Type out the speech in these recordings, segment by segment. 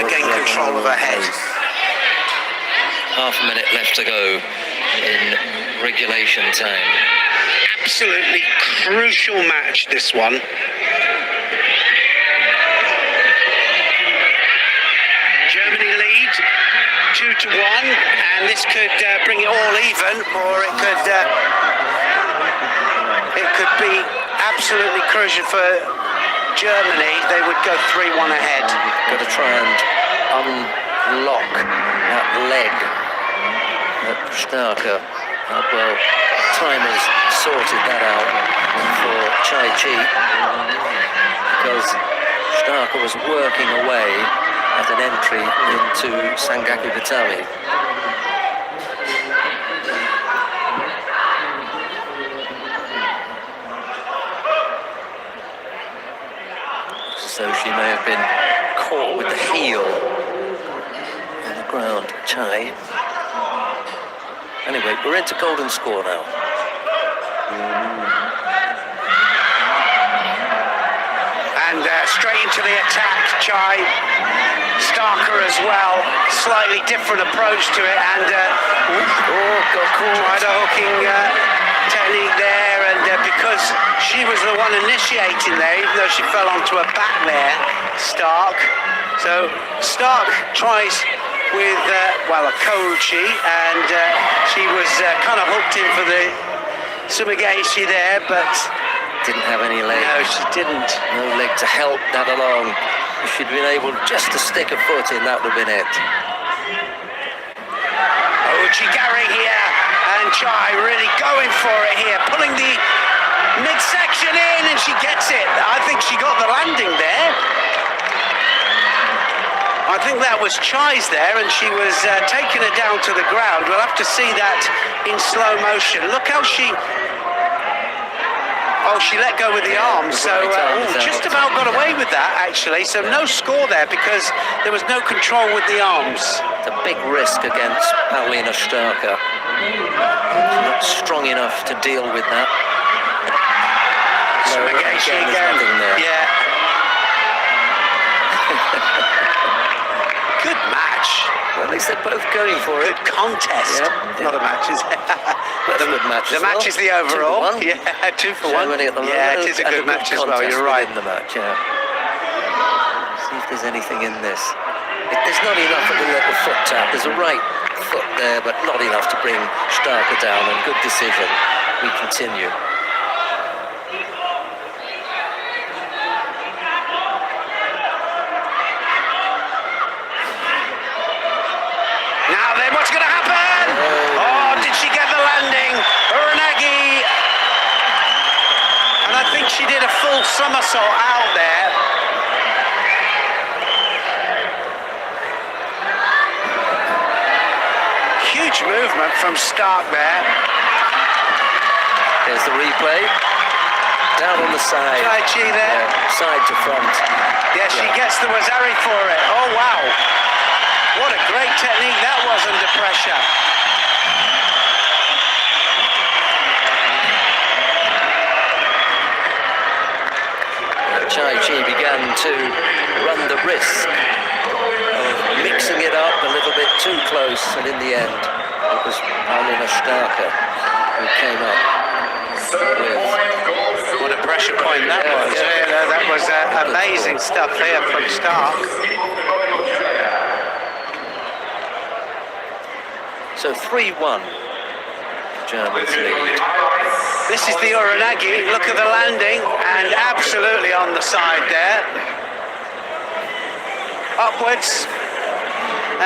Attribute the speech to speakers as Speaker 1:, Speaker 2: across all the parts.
Speaker 1: gain control of her head.
Speaker 2: Half a minute left to go in regulation time.
Speaker 1: Absolutely crucial match, this one. Germany lead 2-1, and this could bring it all even, or it could be absolutely crucial for Germany. They would go 3-1 ahead.
Speaker 2: Got to try and unlock that leg at Starker. Well, time has sorted that out for Chai Chi, because Starker was working away at an entry into Sangaku Gatami. So she may have been caught with the heel on the ground, Chai. Anyway, we're into golden score now.
Speaker 1: And straight into the attack, Chai. Starker as well. Slightly different approach to it, and
Speaker 2: got caught.
Speaker 1: tried a hooking technique there, and because she was the one initiating there, even though she fell onto her back there, Stark. So Stark tries with, well, a Kouchi, and she was kind of hooked in for the Sumigaeshi there, but
Speaker 2: didn't have any leg.
Speaker 1: No, she didn't.
Speaker 2: No leg to help that along. If she'd been able just to stick a foot in, that would have been it.
Speaker 1: Uchigari here, and Chai really going for it here, pulling the midsection in, and she gets it. I think she got the landing there. I think that was Chai's there, and she was taking her down to the ground. We'll have to see that in slow motion. Look how she... Oh, she let go with the arms, so just about got away with that, actually. So no score there, because there was no control with the arms.
Speaker 2: It's a big risk against Paulina Starker. She's not strong enough to deal with that.
Speaker 1: So again, yeah. Good match.
Speaker 2: Well, at least they're both going for it.
Speaker 1: Good contest. Yeah. Not a match, is it?
Speaker 2: That's a good match.
Speaker 1: The match is the overall.
Speaker 2: 2-1.
Speaker 1: Yeah, 2-1.
Speaker 2: Yeah,
Speaker 1: it is a good match as well. You're right.
Speaker 2: In the match, yeah. See if there's anything in this. There's not enough at the foot tap. There's a right foot there, but not enough to bring Starker down. And good decision. We continue.
Speaker 1: Now then, what's going to happen? Oh, did she get the landing? Uranagi. And I think she did a full somersault out there. Huge movement from Stark there.
Speaker 2: There's the replay. Down on the side.
Speaker 1: Chai Chi there.
Speaker 2: Side to front.
Speaker 1: Yeah, she gets the Wazari for it. Oh, wow. What a great technique that was under pressure.
Speaker 2: Chai Chi began to run the risk of mixing it up a little bit too close, and in the end it was Paulina Starker who came up with...
Speaker 1: What a pressure point that was. Yeah, that was amazing stuff there from Stark.
Speaker 2: So 3-1, Germans lead.
Speaker 1: This is the Uranagi. Look at the landing, and absolutely on the side there. Upwards,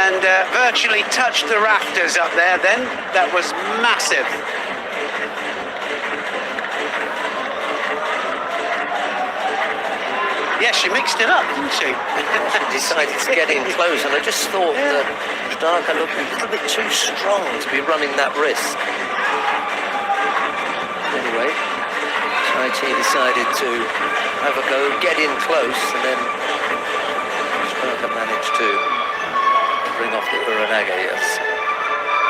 Speaker 1: and virtually touched the rafters up there then. That was massive. Yeah, she mixed it up, didn't she?
Speaker 2: She decided to get in close, and I just thought that Starker looked a little bit too strong to be running that risk. Anyway, Chai Chi decided to have a go, get in close, and then Starker managed to bring off the Uranagi as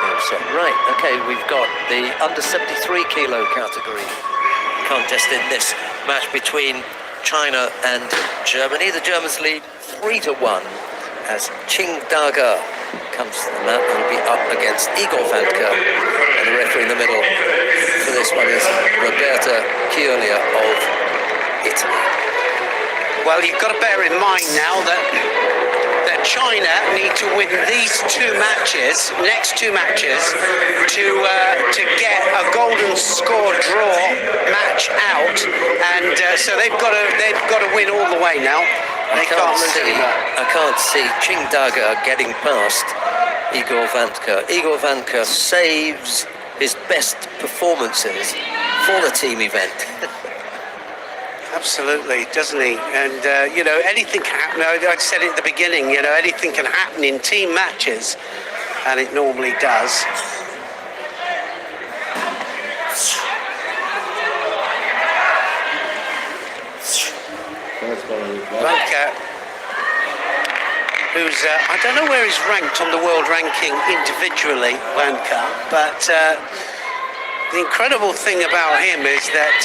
Speaker 2: Neil said. Right, okay, we've got the under 73 kilo category contest in this match between China and Germany. The Germans lead 3-1, as Ching Daga comes to the mat. He'll be up against Igor Vanka, and the referee in the middle for this one is Roberta Chioglia of Italy.
Speaker 1: Well, you've got to bear in mind now that China need to win these next two matches, to get a golden score draw match out, and so they've got to win all the way now. They can't lose anymore.
Speaker 2: I can't see Ching Daga getting past Igor Vanka. Igor Vanka saves his best performances for the team event.
Speaker 1: Absolutely, doesn't he? And, anything can happen. I said it at the beginning, anything can happen in team matches, and it normally does. Vanka, who's, I don't know where he's ranked on the world ranking individually, Vanka, but the incredible thing about him is that,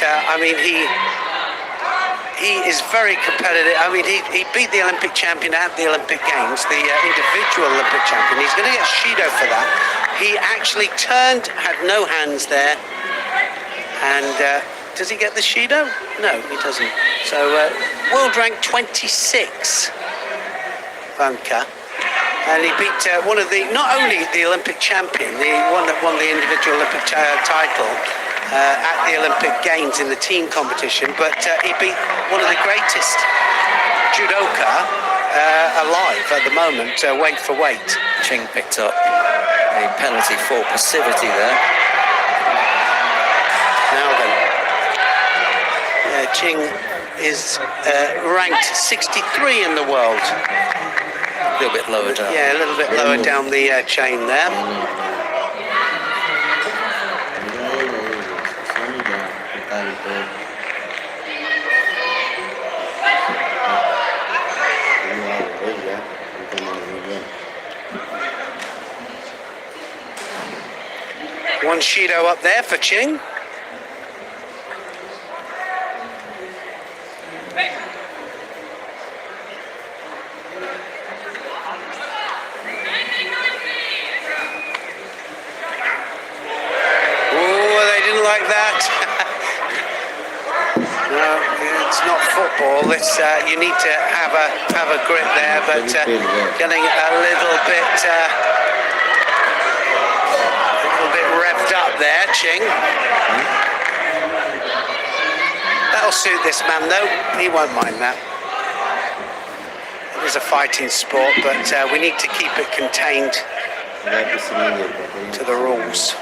Speaker 1: he is very competitive. He beat the Olympic champion at the Olympic Games, the individual Olympic champion. He's going to get Shido for that. He actually had no hands there. And does he get the Shido? No, he doesn't. So world rank 26, Vanka. And he beat not only the Olympic champion, the one that won the individual Olympic title, at the Olympic Games in the team competition, but he beat one of the greatest judoka alive at the moment, weight for weight.
Speaker 2: Ching picked up a penalty for passivity there.
Speaker 1: Now then, Ching is ranked 63 in the world.
Speaker 2: A little bit lower down.
Speaker 1: Yeah, a little bit lower down the chain there. One Shido up there for Ching. Like that. No, it's not football. It's you need to have a grip there, but getting a little bit revved up there, Ching. That'll suit this man though. He won't mind that. It is a fighting sport, but we need to keep it contained to the rules.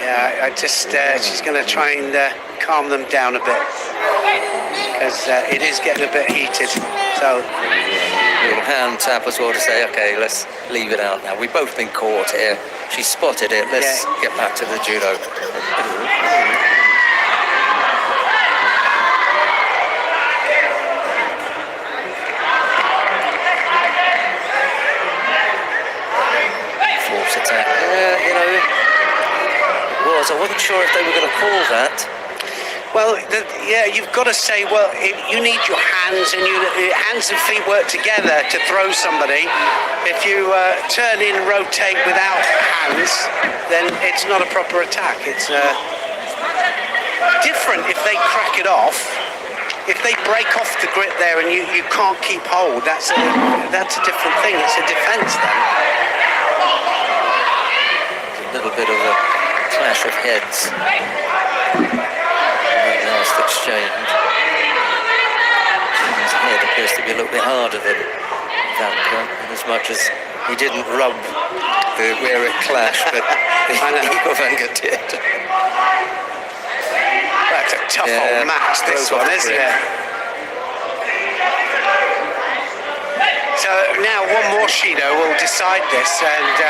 Speaker 1: Yeah, she's going to try and calm them down a bit, because it is getting a bit heated. So,
Speaker 2: little hand tap as well to say, okay, let's leave it out now. We've both been caught here. She spotted it. Let's get back to the judo. Force attack. I wasn't sure if they were going to call that.
Speaker 1: Well, you've got to say, well, you need your hands, and hands and feet work together to throw somebody. If you turn in, rotate without hands, then it's not a proper attack. It's different if they crack it off. If they break off the grip there and you can't keep hold, that's a different thing. It's a defense then.
Speaker 2: A little bit of a clash of heads. Last exchange. His head appears to be a little bit harder than Vanka, as much as he didn't rub where it clashed, but Igor Vanka did.
Speaker 1: That's a tough old match, this one, isn't it? So now one more Shido will decide this, and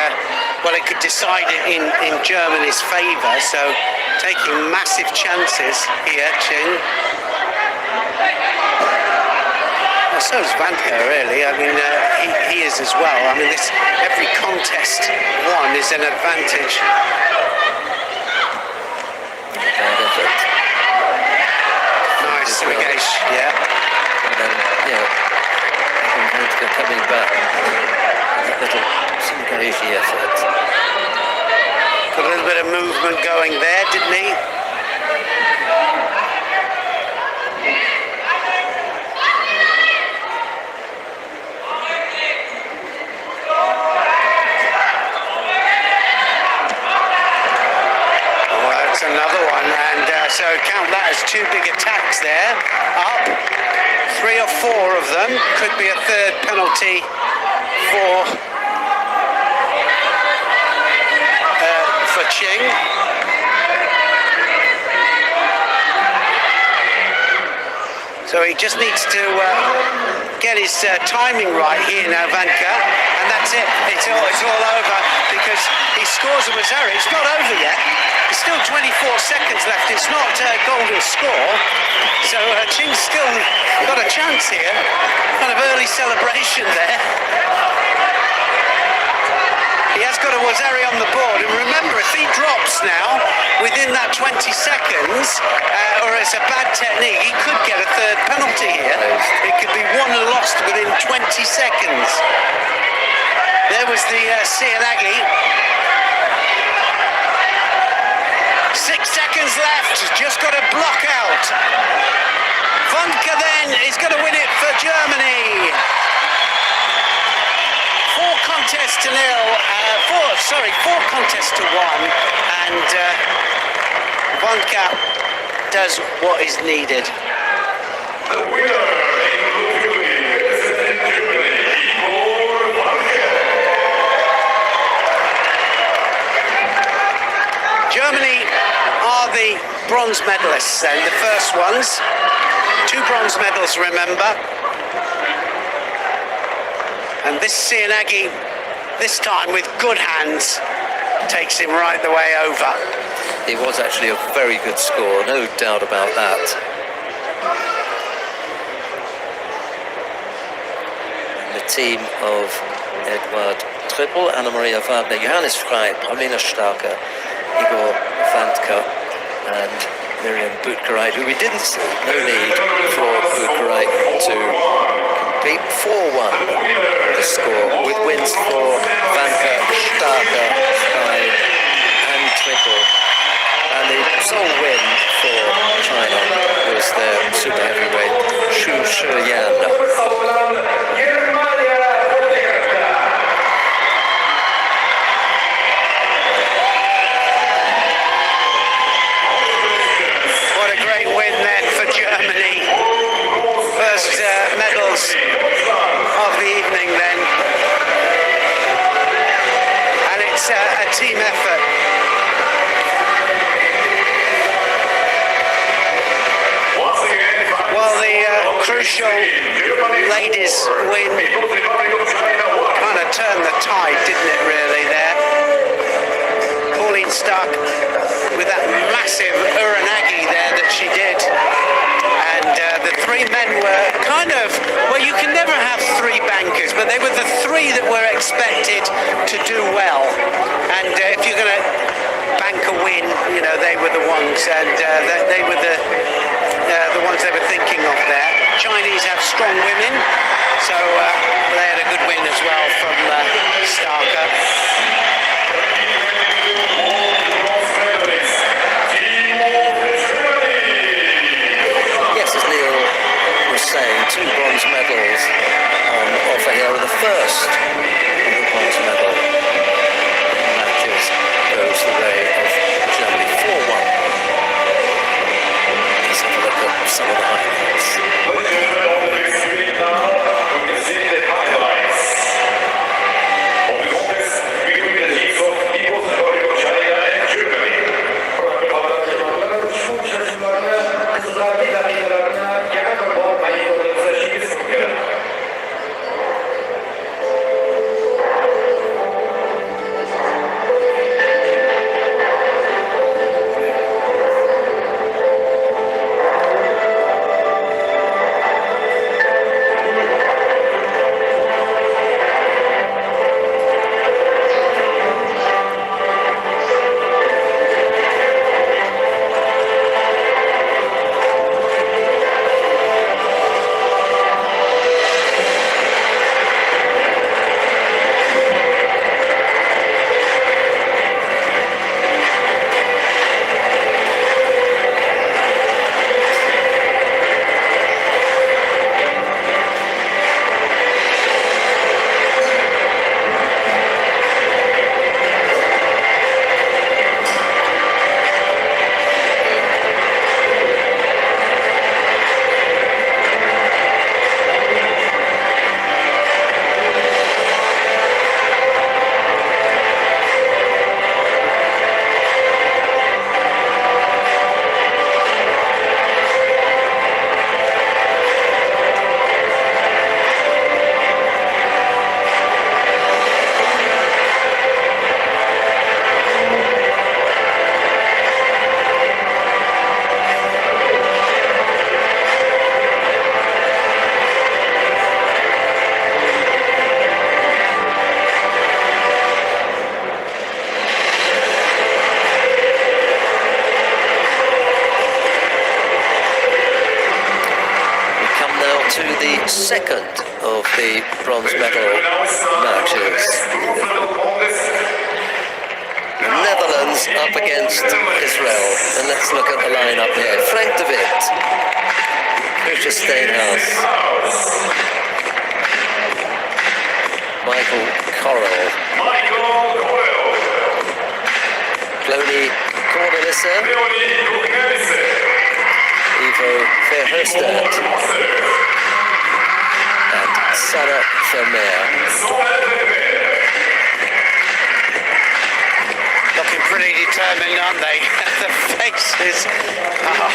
Speaker 1: it could decide it in Germany's favour. So taking massive chances here, Ching. Well, so is Vanka, really. I mean, he is as well. I mean, every contest won is an advantage. Nice, Sumigesh, yeah.
Speaker 2: coming back. A little Singareshi effort.
Speaker 1: Got a little bit of movement going there, didn't he? Another one, and so count that as two big attacks there. Up, 3 or 4 of them. Could be a third penalty for Ching. So he just needs to get his timing right here now, Vanka, and that's it. It's all over because he scores a Wazzeri. It's not over yet. There's still 24 seconds left. It's not a golden score. So Ching's still got a chance here. Kind of early celebration there. He has got a Wazzeri on the board. And remember, if he drops now within that 20 seconds, or it's a bad technique, he could get a third penalty here. It could be won and lost within 20 seconds. There was the Sianagi. 6 seconds left, just got to block out. Vanka then is going to win it for Germany. 4 contests to 0, 4 contests to 1, and Vanka does what is needed.
Speaker 3: The winner
Speaker 1: Germany are the bronze medalists then, the first ones. 2 bronze medals, remember. And this Sianagi, this time with good hands, takes him right the way over.
Speaker 2: It was actually a very good score, no doubt about that. And the team of Edward Trippel, Anna Maria Wagner, Johannes Frey, Pamina Starker, Igor Vantka and Miriam Boutkarait, who we didn't see. No need for Boutkarait to beat 4-1 the score, with wins for Vantka, Starker, Frey and Trippel. And the sole win for China was their super heavyweight Xu Shiyan.
Speaker 1: First medals of the evening then, and it's a team effort. Well, the crucial ladies win kind of turned the tide, didn't it, really, there? Pauline Stark with that massive uranagi there that she did. And the 3 men were kind of, well, you can never have 3 bankers, but they were the 3 that were expected to do well. And if you're going to bank a win, you know, they were the ones, and they were the ones they were thinking of there. Chinese have strong women, so they had a good win as well from Starker.
Speaker 2: Saying 2 bronze medals on offer here, are the first bronze medal matches goes the way of Germany 4-1. Let's have a look at some of the highlights. to the second of the bronze medal matches. The Netherlands up against Israel. And let's look at the lineup here. Frank de Witt, Richard Steenhuis, Michael Correll, Cloney Cornelissa, Ivo Verhofstadt, and Sarah Vermeer.
Speaker 1: Looking pretty determined, aren't they? The faces are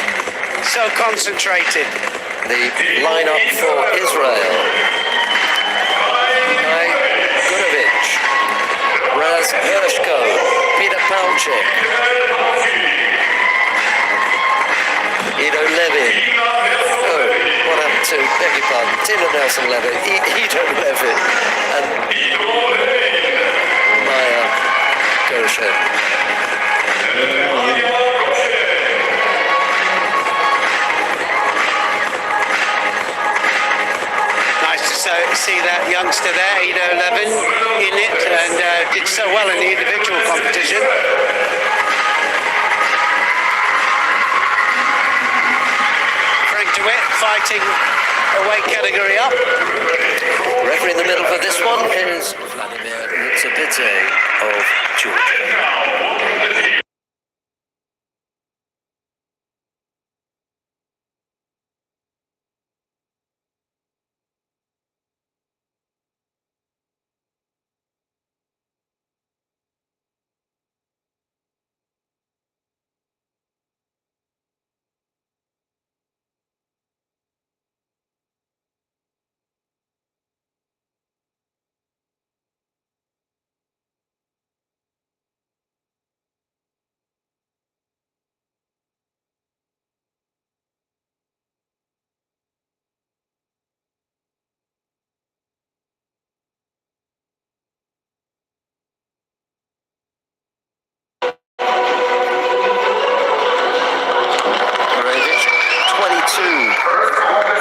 Speaker 1: so concentrated.
Speaker 2: The lineup for Israel: Guy Gudovic, Raz Hershko, Peter Palchik, Ido Levin. Oh, what happened to, beg your pardon, Tina Nelson Levin, Ido Levin, and Maya Goshen.
Speaker 1: Nice to see that youngster there, Ido Levin, in it, and did so well in the individual competition. Frank de Witt fighting a weight category up.
Speaker 2: Referee in the middle for this one is Vladimir Tsabidze of Georgia.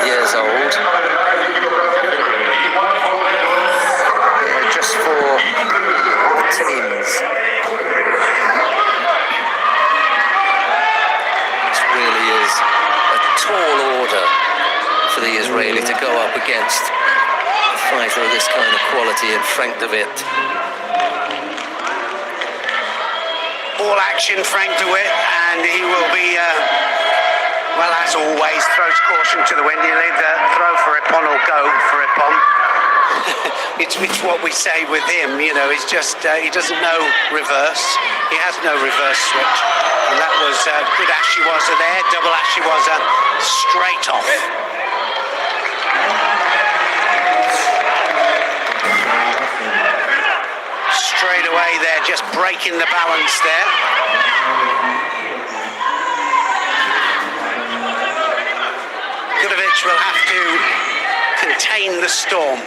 Speaker 2: Years old. Just for the teens. This really is a tall order for the Israeli to go up against a fighter of this kind of quality in Frank de Witt.
Speaker 1: All action, Frank de Witt, and he will be well, as always, throws caution to the wind. He'll either throw for Ippon or go for Ippon. it's what we say with him, you know, it's just, he doesn't know reverse. He has no reverse switch. And that was good Ashiwaza there, double Ashiwaza, straight off. Straight away there, just breaking the balance there. Will have to contain the storm.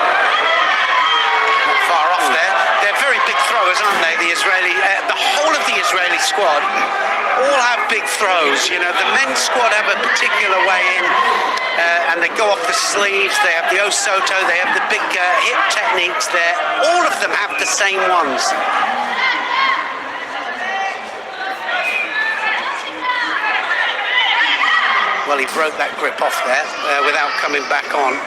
Speaker 1: Not far off there. They're very big throwers, aren't they? The Israeli, the whole of the Israeli squad all have big throws. You know, the men's squad have a particular way in, and they go off the sleeves. They have the Osoto, they have the big hip techniques there. All of them have the same ones. Well, he broke that grip off there without coming back on.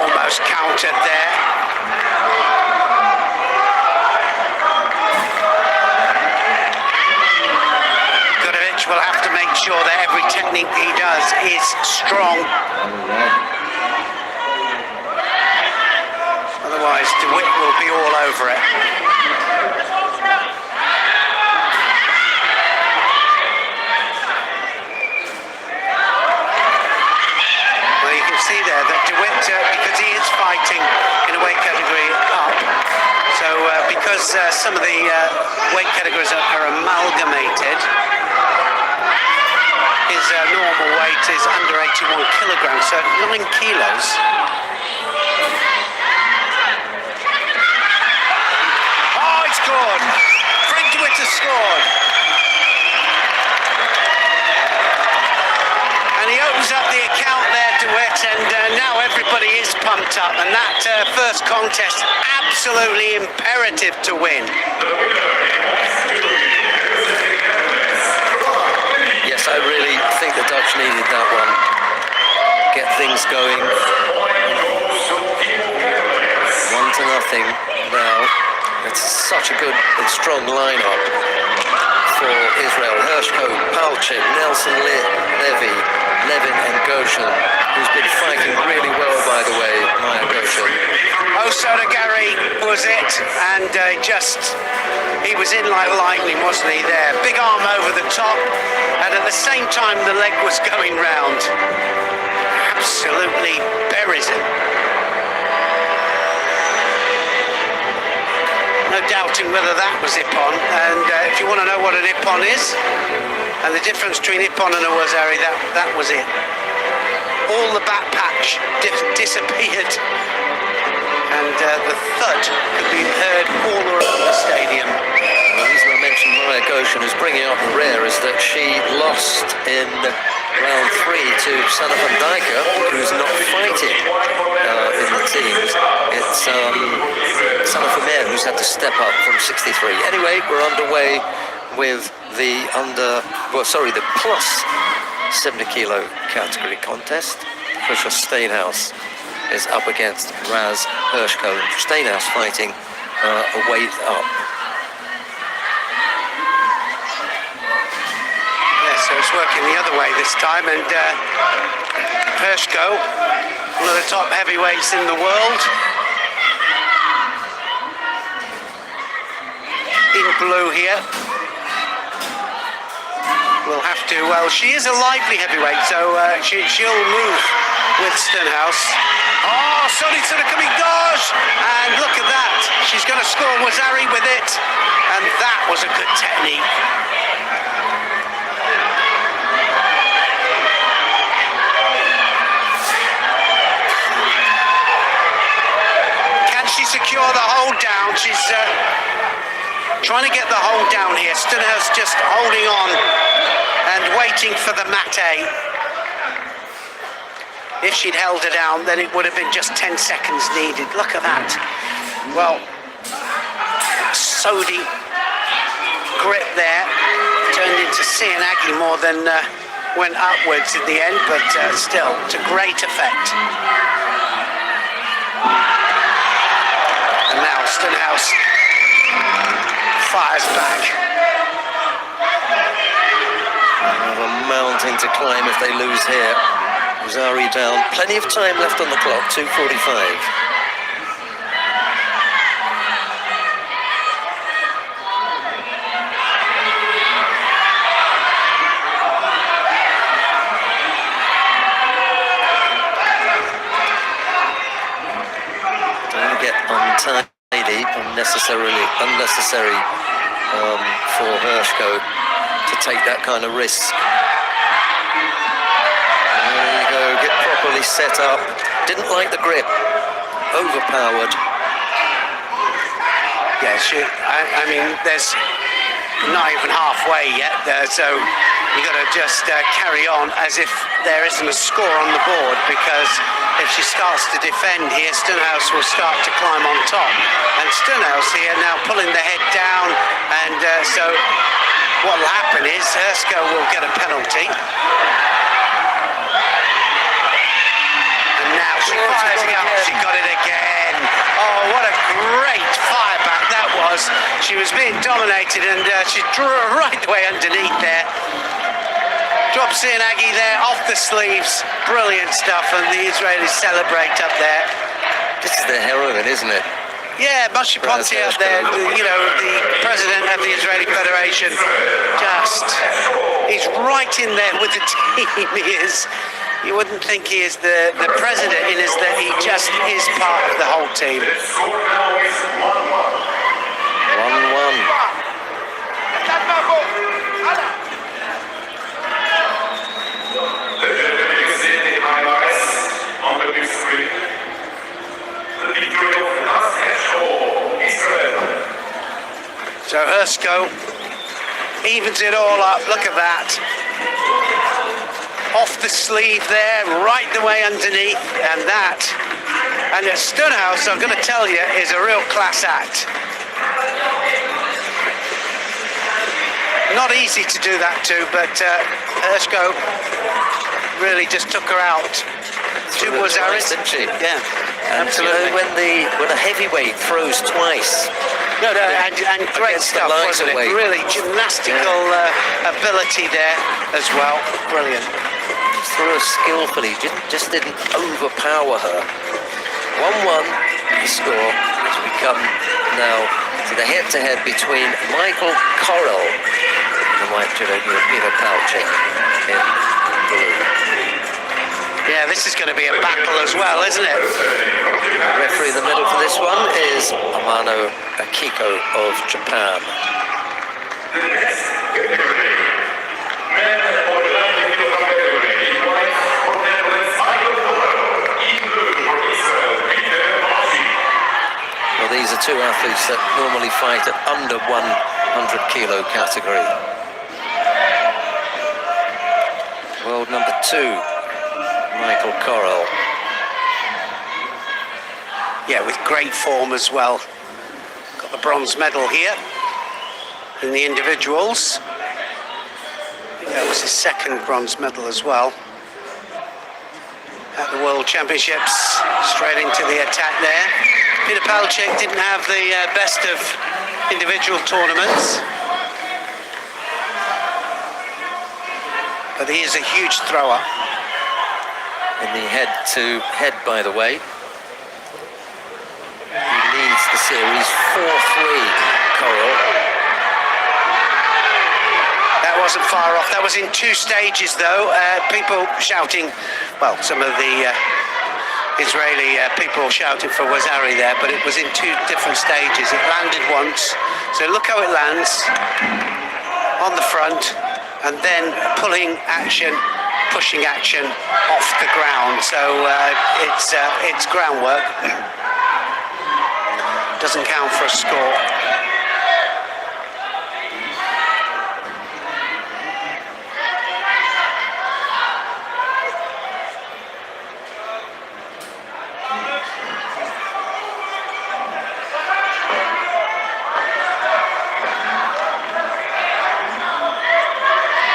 Speaker 1: Almost countered there. Will have to make sure that every technique he does is strong. Otherwise, de Witt will be all over it. Well, you can see there that de Witt, because he is fighting in a weight category up, because some of the weight categories are amalgamated. His normal weight is under 81 kilograms, so 9 kilos. Oh, he scored! Frank DeWitt scored. And he opens up the account there, DeWitt, and now everybody is pumped up. And that first contest, absolutely imperative to win.
Speaker 2: Yes, I really think the Dutch needed that one. Get things going. 1-0 now. It's such a good and strong lineup for Israel. Hershko, Palchik, Nelson Levy, Levin and Goshen, who's been fighting really well, by the way, Maya Goshen.
Speaker 1: Osoda Gary was it, and he was in like lightning, wasn't he, there? Big arm over the top, and at the same time the leg was going round. Absolutely buries him. No doubting whether that was Ippon, and if you want to know what an Ippon is, and the difference between Ippon and a Wazari, that was it. All the back patch disappeared, and the thud could be heard all around the stadium.
Speaker 2: The reason I mentioned Maya Goshen is bringing up the rear is that she lost in round 3 to Sanne van Dijken, who's not fighting in the teams. It's Sanne Vermeer who's had to step up from 63. Anyway, we're underway with the the plus 70 kilo category contest. Patricia Steenhuis is up against Raz Hershko. Steenhuis fighting a weight up.
Speaker 1: Yeah, so it's working the other way this time, and Hershko, one of the top heavyweights in the world, in blue here. Will have to, well, she is a lively heavyweight, so she'll move with Steenhuis. Oh, Solitsuna coming gosh! And look at that. She's going to score Wazari with it. And that was a good technique. Can she secure the hold down? She's trying to get the hold down here. Steenhuis just holding on and waiting for the mate. If she'd held her down, then it would have been just 10 seconds needed. Look at that. Well, Sodi grip there turned into Sianagi more than went upwards in the end, but still, to great effect. And now Steenhuis fires back.
Speaker 2: Another mountain to climb if they lose here. Wazari down. Plenty of time left on the clock, 2:45. Don't get untidy, unnecessary for Hershko to take that kind of risk. There you go, get properly set up. Didn't like the grip, overpowered.
Speaker 1: Yeah, I mean, there's not even halfway yet there, so you got to just carry on as if there isn't a score on the board, because if she starts to defend here, Steenhuis will start to climb on top. And Steenhuis here now pulling the head down, and so what will happen is Hershko will get a penalty. And now she fires it up, she got it again. Oh, what a great fire back that was. She was being dominated, and she drew her right the way underneath there. Drops Sianagi there, off the sleeves. Brilliant stuff, and the Israelis celebrate up there.
Speaker 2: This is the heroine, isn't it?
Speaker 1: Yeah, Moshe Ponti up there, you know, the president of the Israeli Federation. He's right in there with the team. He is. You wouldn't think he is the president, it is that he just is part of the whole team.
Speaker 2: 1-1.
Speaker 3: On the big screen, the victory of Israel.
Speaker 1: So Hersko evens it all up. Look at that. Off the sleeve there, right the way underneath, and that. And at Stonehouse, I'm going to tell you, is a real class act. Not easy to do that too, but Hersko really just took her out. Two was Aris,
Speaker 2: didn't she?
Speaker 1: Yeah,
Speaker 2: And
Speaker 1: absolutely.
Speaker 2: when a heavyweight throws twice,
Speaker 1: No, and great
Speaker 2: Against the
Speaker 1: stuff,
Speaker 2: lighter
Speaker 1: wasn't it?
Speaker 2: weight.
Speaker 1: Really gymnastical ability there as well. Brilliant.
Speaker 2: threw her skillfully, just didn't overpower her. 1-1 the score as we come now to the head-to-head between Michael Correll and the white judoka Peter Palchik in blue.
Speaker 1: Yeah, this is going to be a battle as well, isn't it?
Speaker 2: The referee in the middle for this one is Amano Akiko of Japan. Well, these are two athletes that normally fight at under 100 kilo category. World number 2, Michael Correll.
Speaker 1: Yeah, with great form as well. Got the bronze medal here in the individuals. I think that was his second bronze medal as well. At the World Championships, straight into the attack there. Peter Palchik didn't have the best of individual tournaments, but he is a huge thrower.
Speaker 2: In the head-to-head, by the way. He leads the series 4-3, Correll.
Speaker 1: That wasn't far off. That was in 2 stages, though. People shouting, well, some of the Israeli people shouting for Wazari there, but it was in 2 different stages. It landed once, so look how it lands on the front, and then pulling action, pushing action off the ground. So it's groundwork. Doesn't count for a score.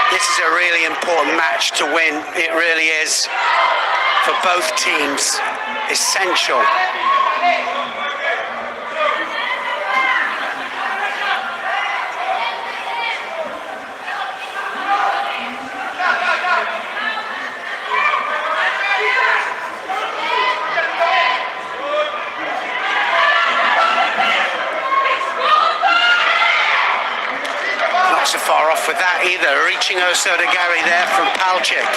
Speaker 1: This is a really important match to win. It really is. For both teams, essential. Not so far off with that either. Reaching Osodagari there from Palchik.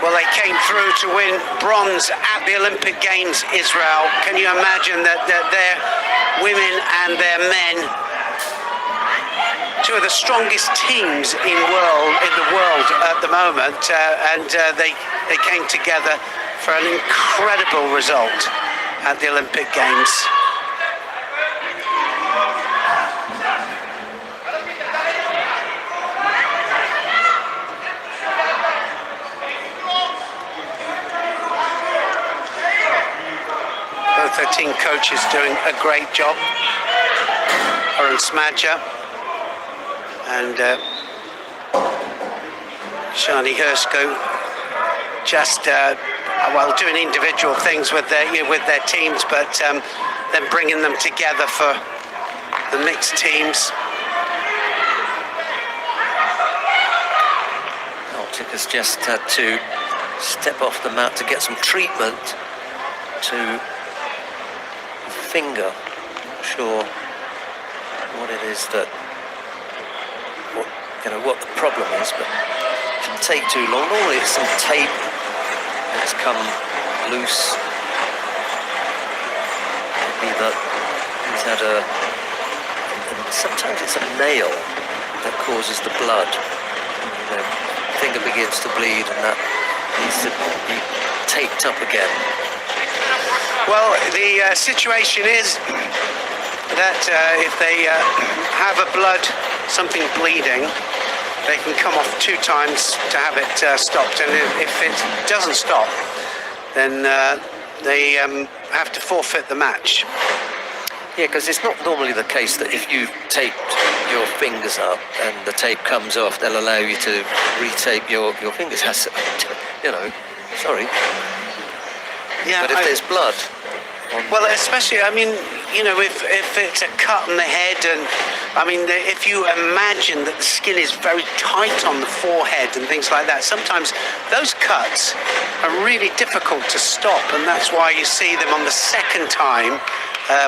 Speaker 1: Well, they came through to win bronze at the Olympic Games, Israel. Can you imagine that their women and their men, two of the strongest teams in the world at the moment, and they came together for an incredible result at the Olympic Games. Both their team coaches doing a great job. Aaron Smadja and Shani Hersko just doing individual things with their teams, but then bringing them together for the mixed teams.
Speaker 2: Palchik has just had to step off the mat to get some treatment to the finger. Not sure what it is that what the problem is, but it can take too long. Normally it's some tape that's come loose. Maybe that he's had sometimes it's a nail that causes the blood. Finger begins to bleed, and that needs to be taped up again.
Speaker 1: Well, the situation is that if they have something bleeding, they can come off 2 times to have it stopped, and if it doesn't stop, then they have to forfeit the match.
Speaker 2: Yeah, because it's not normally the case that if you've taped your fingers up and the tape comes off, they'll allow you to retape your fingers. Sorry.
Speaker 1: Yeah,
Speaker 2: but if there's blood...
Speaker 1: Well, especially, if it's a cut on the head, and if you imagine that the skin is very tight on the forehead and things like that, sometimes those cuts are really difficult to stop, and that's why you see them on the second time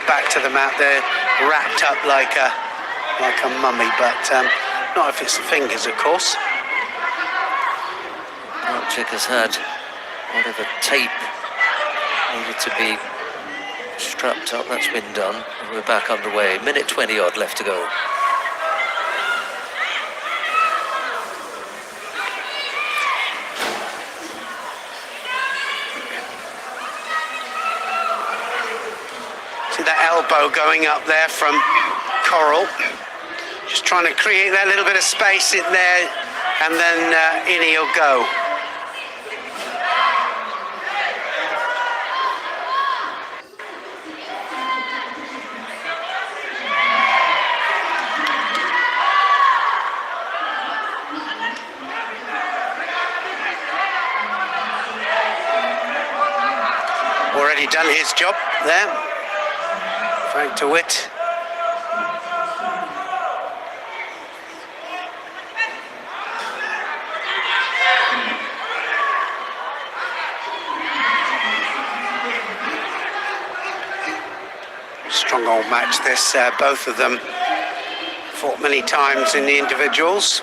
Speaker 1: back to the mat. They're wrapped up like a mummy, but not if it's the fingers, of course.
Speaker 2: Chick has had whatever tape needed to be strapped up. That's been done, and we're back underway. Minute 20 odd left to go.
Speaker 1: See that elbow going up there from Coral, just trying to create that little bit of space in there, and then in he'll go. Already done his job there, Frank DeWitt. Strong old match this, both of them fought many times in the individuals.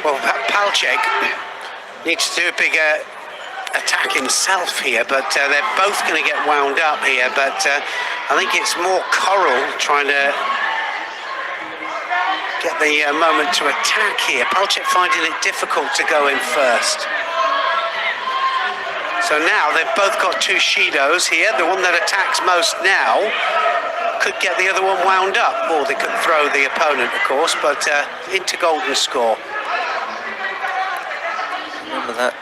Speaker 1: Well, Palchik needs to do a bigger attack himself here, but they're both going to get wound up here. But I think it's more Coral trying to get the moment to attack here. Palchik finding it difficult to go in first. So now they've both got 2 Shidos here. The one that attacks most now could get the other one wound up, or they could throw the opponent, of course, but into golden score.
Speaker 2: Remember that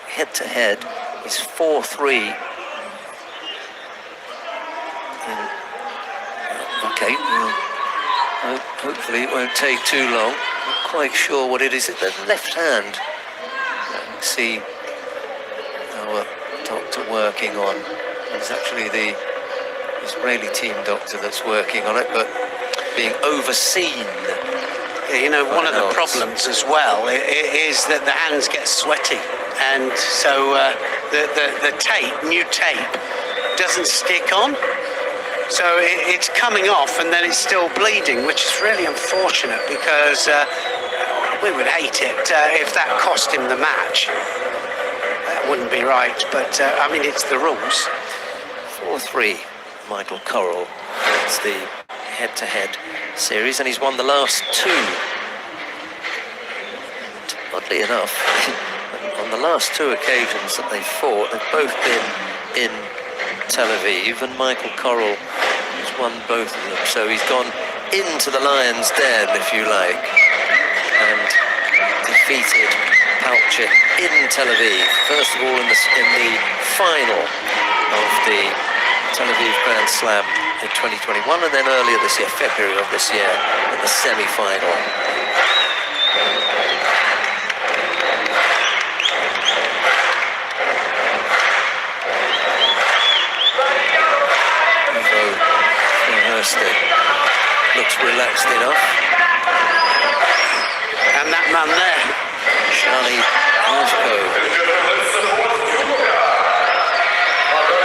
Speaker 2: head-to-head is 4-3. Okay, well, hopefully it won't take too long. Not quite sure what it is. It's the left hand. You can see our doctor working on. It's actually the Israeli team doctor that's working on it, but being overseen.
Speaker 1: One of the problems as well is that the hands get sweaty, and so the tape, new tape, doesn't stick on. So it's coming off, and then it's still bleeding, which is really unfortunate, because we would hate it if that cost him the match. That wouldn't be right, but it's the rules.
Speaker 2: 4-3, Michael Coral. That's the head-to-head series, and he's won the last 2. Oddly enough, on the last 2 occasions that they've fought, they've both been in Tel Aviv, and Michael Coral has won both of them. So he's gone into the lion's den, if you like, and defeated Palchik in Tel Aviv. First of all in the final of the Tel Aviv Grand Slam in 2021, and then earlier this year, February of this year, in the semi-final. Looks relaxed enough.
Speaker 1: and that man there.
Speaker 2: Charlie Hershko.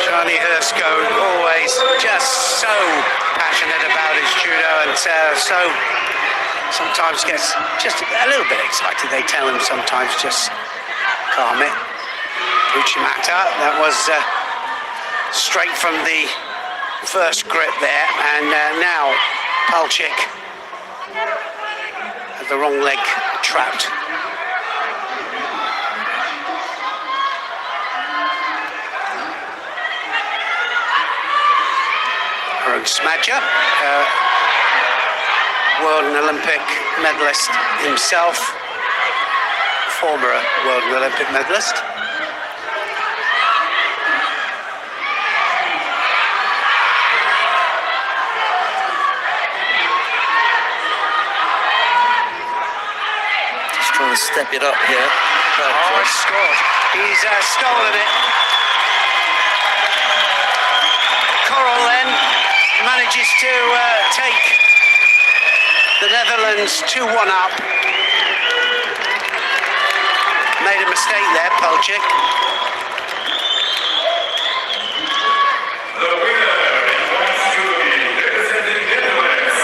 Speaker 1: Charlie Hershko, always just so passionate about his judo, and so sometimes gets just a little bit excited. They tell him sometimes just calm it. Uchimata, that was straight from the first grip there, and now Palchik had the wrong leg trapped. Arun Smadja, world and Olympic medalist himself, former world and Olympic medalist.
Speaker 2: Just trying to step it up here.
Speaker 1: Oh, he's scored. He's stolen it. Coral then manages to take the Netherlands 2-1 up. Made a mistake there, Palchik.
Speaker 3: The winner belongs to the representing Netherlands,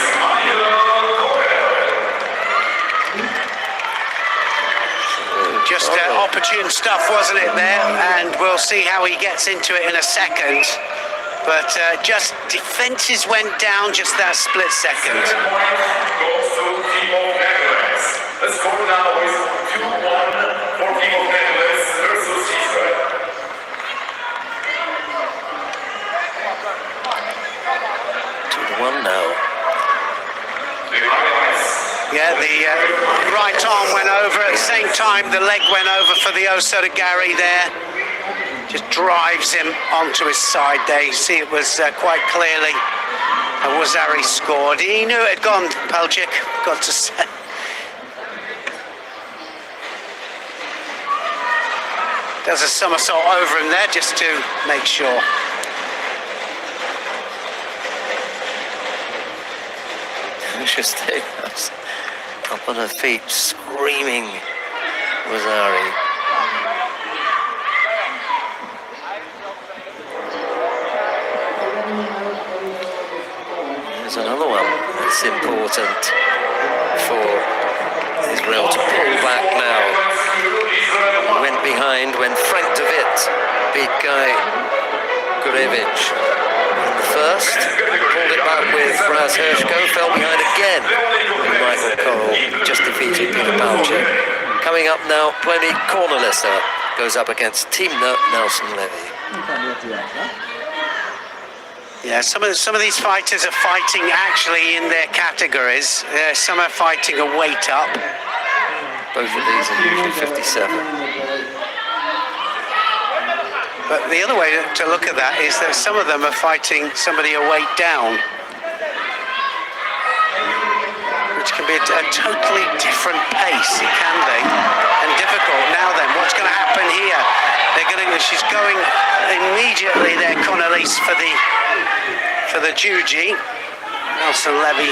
Speaker 1: Just opportune stuff, wasn't it, there? And we'll see how he gets into it in a second. But just defences went down just that split second.
Speaker 3: Goes to Team of Netherlands. The score now is 2-1 for Team of Netherlands versus Israel.
Speaker 2: 2-1 now.
Speaker 3: The highlights.
Speaker 1: Yeah, the right arm went over at the same time. The leg went over for the Osoda Gary there. Just drives him onto his side there. You see it was quite clearly Wazari scored. He knew it had gone, Palchik, got to say. Does a somersault over him there just to make sure.
Speaker 2: Interesting. Up on her feet, screaming Wazari. Here's another one that's important for Israel to pull back now. Went behind when Frank de Witt beat Guy Gurevich in the first. Pulled it back with Raz Hershko, fell behind again. And Michael Coral just defeated Peter Palchik. Coming up now, Plony Cornelissa goes up against Timna Nelson Levy.
Speaker 1: Yeah, some of these fighters are fighting actually in their categories. Some are fighting a weight up.
Speaker 2: Both of these are usually 57.
Speaker 1: But the other way to look at that is that some of them are fighting somebody a weight down, which can be a totally different pace. It can be, and difficult. Now then, what's going to happen here? She's going immediately there, Cornelisse, for the Juji. Nelson Levy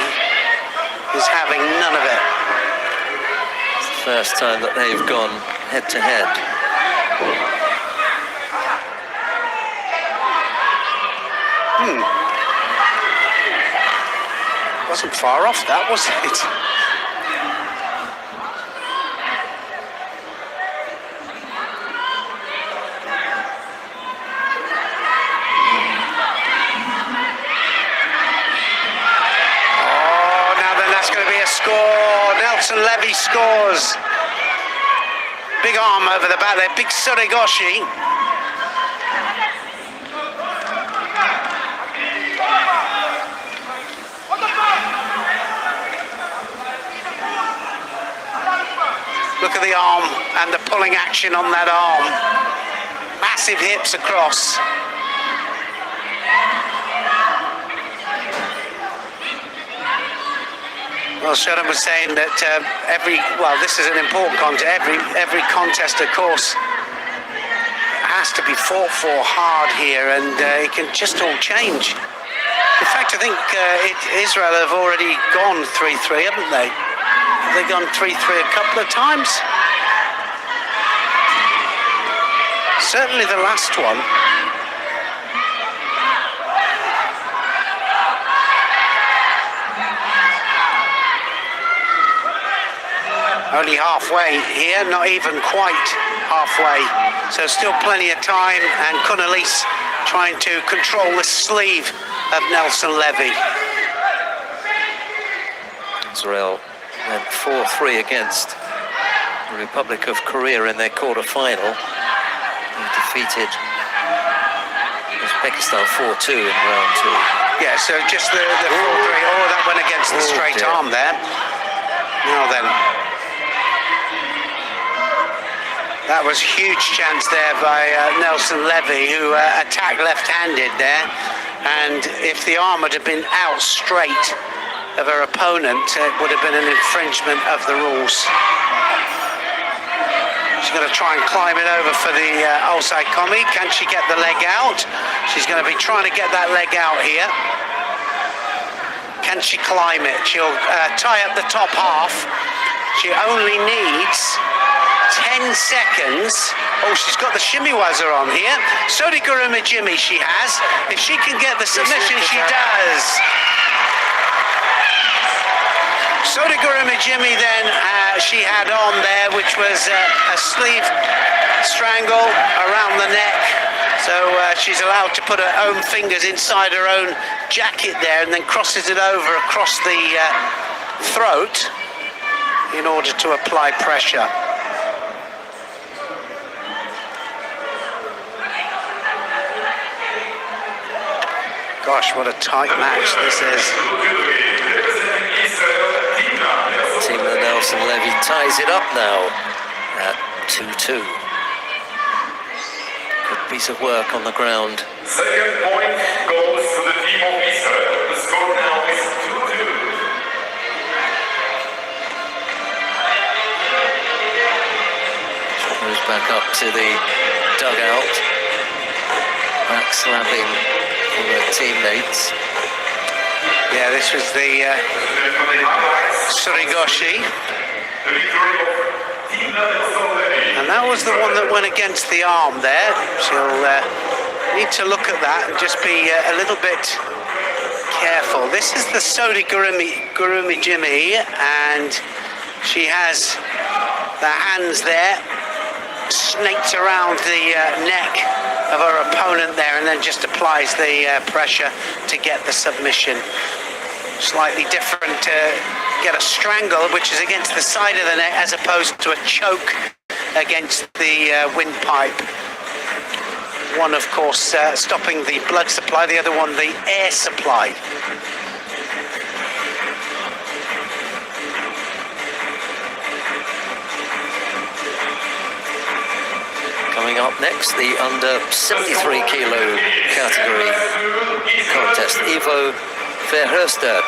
Speaker 1: is having none of it.
Speaker 2: It's the first time that they've gone head to head.
Speaker 1: Wasn't far off that, was it? Oh, now then that's going to be a score. Nelson Levy scores. Big arm over the back there, big Surigoshi. Look at the arm and the pulling action on that arm. Massive hips across. Well, Sharon was saying that this is an important contest. Every contest, of course, has to be fought for hard here, and it can just all change. In fact, I think Israel have already gone 3-3, haven't they? they gone 3-3 a couple of times? Certainly the last one. Only halfway here, not even quite halfway. So still plenty of time, and Connolise trying to control the sleeve of Nelson Levy.
Speaker 2: Israel went 4-3 against the Republic of Korea in their quarter-final. They defeated Uzbekistan 4-2 in round 2.
Speaker 1: Yeah, so just the 4-3. Oh, that went against the straight arm there. Now then. That was huge chance there by Nelson Levy, who attacked left-handed there. And if the arm had been out straight of her opponent, it would have been an infringement of the rules. She's going to try and climb it over for the Osai Komi. Can she get the leg out? She's going to be trying to get that leg out here. Can she climb it? She'll tie up the top half. She only needs 10 seconds. Oh, she's got the shimiwaza on here. Sodiguruma Jimmy she has. If she can get the submission, she does. Sodiguruma Jimmy then she had on there, which was a sleeve strangle around the neck. So she's allowed to put her own fingers inside her own jacket there and then crosses it over across the throat in order to apply pressure. Gosh, what a tight match this is.
Speaker 2: Team of Nelson Levy ties it up now at 2-2. Good piece of work on the ground.
Speaker 3: Second point goes to the team of Israel. The score now is 2-2.
Speaker 2: Moves back up to the dugout. Back slapping from their teammates.
Speaker 1: Yeah, this was the Surigoshi. And that was the one that went against the arm there. She'll need to look at that and just be a little bit careful. This is the Sodigurumi Jimmy, and she has the hands there snaked around the neck of her opponent there, and then just applies the pressure to get the submission. Slightly different to get a strangle, which is against the side of the neck, as opposed to a choke against the windpipe. One, of course, stopping the blood supply, the other one the air supply.
Speaker 2: Coming up next, the under 73 kilo category contest. Ivo Verhulst of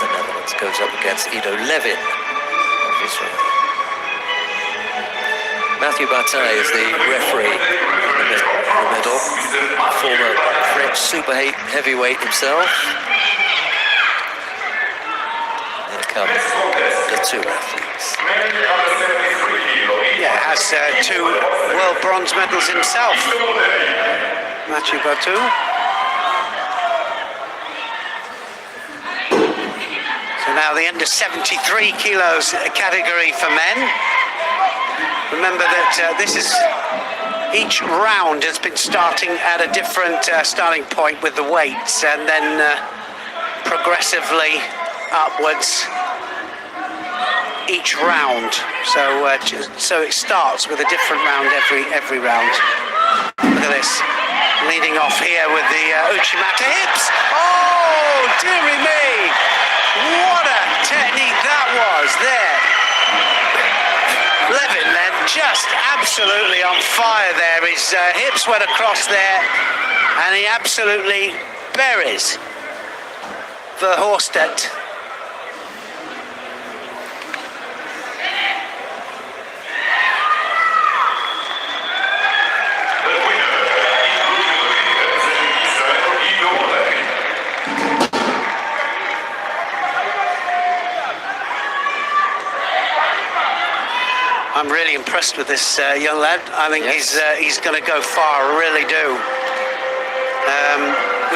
Speaker 2: the Netherlands goes up against Ido Levin of Israel. Matthew Bataille is the referee in the middle, former French super heavyweight himself. Here come the two athletes.
Speaker 1: Yeah, has two world bronze medals himself, Mathieu Bataille. So now the under 73 kilos category for men. Remember that this is, each round has been starting at a different starting point with the weights, and then progressively upwards each round. So it starts with a different round every round. Look at this, leading off here with the Uchimata hips. Oh, dearie me! What a technique that was there. Levin then just absolutely on fire there. His hips went across there, and he absolutely buries Verhulst. I'm really impressed with this young lad. I think
Speaker 2: Yes.
Speaker 1: he's going to go far, I really do.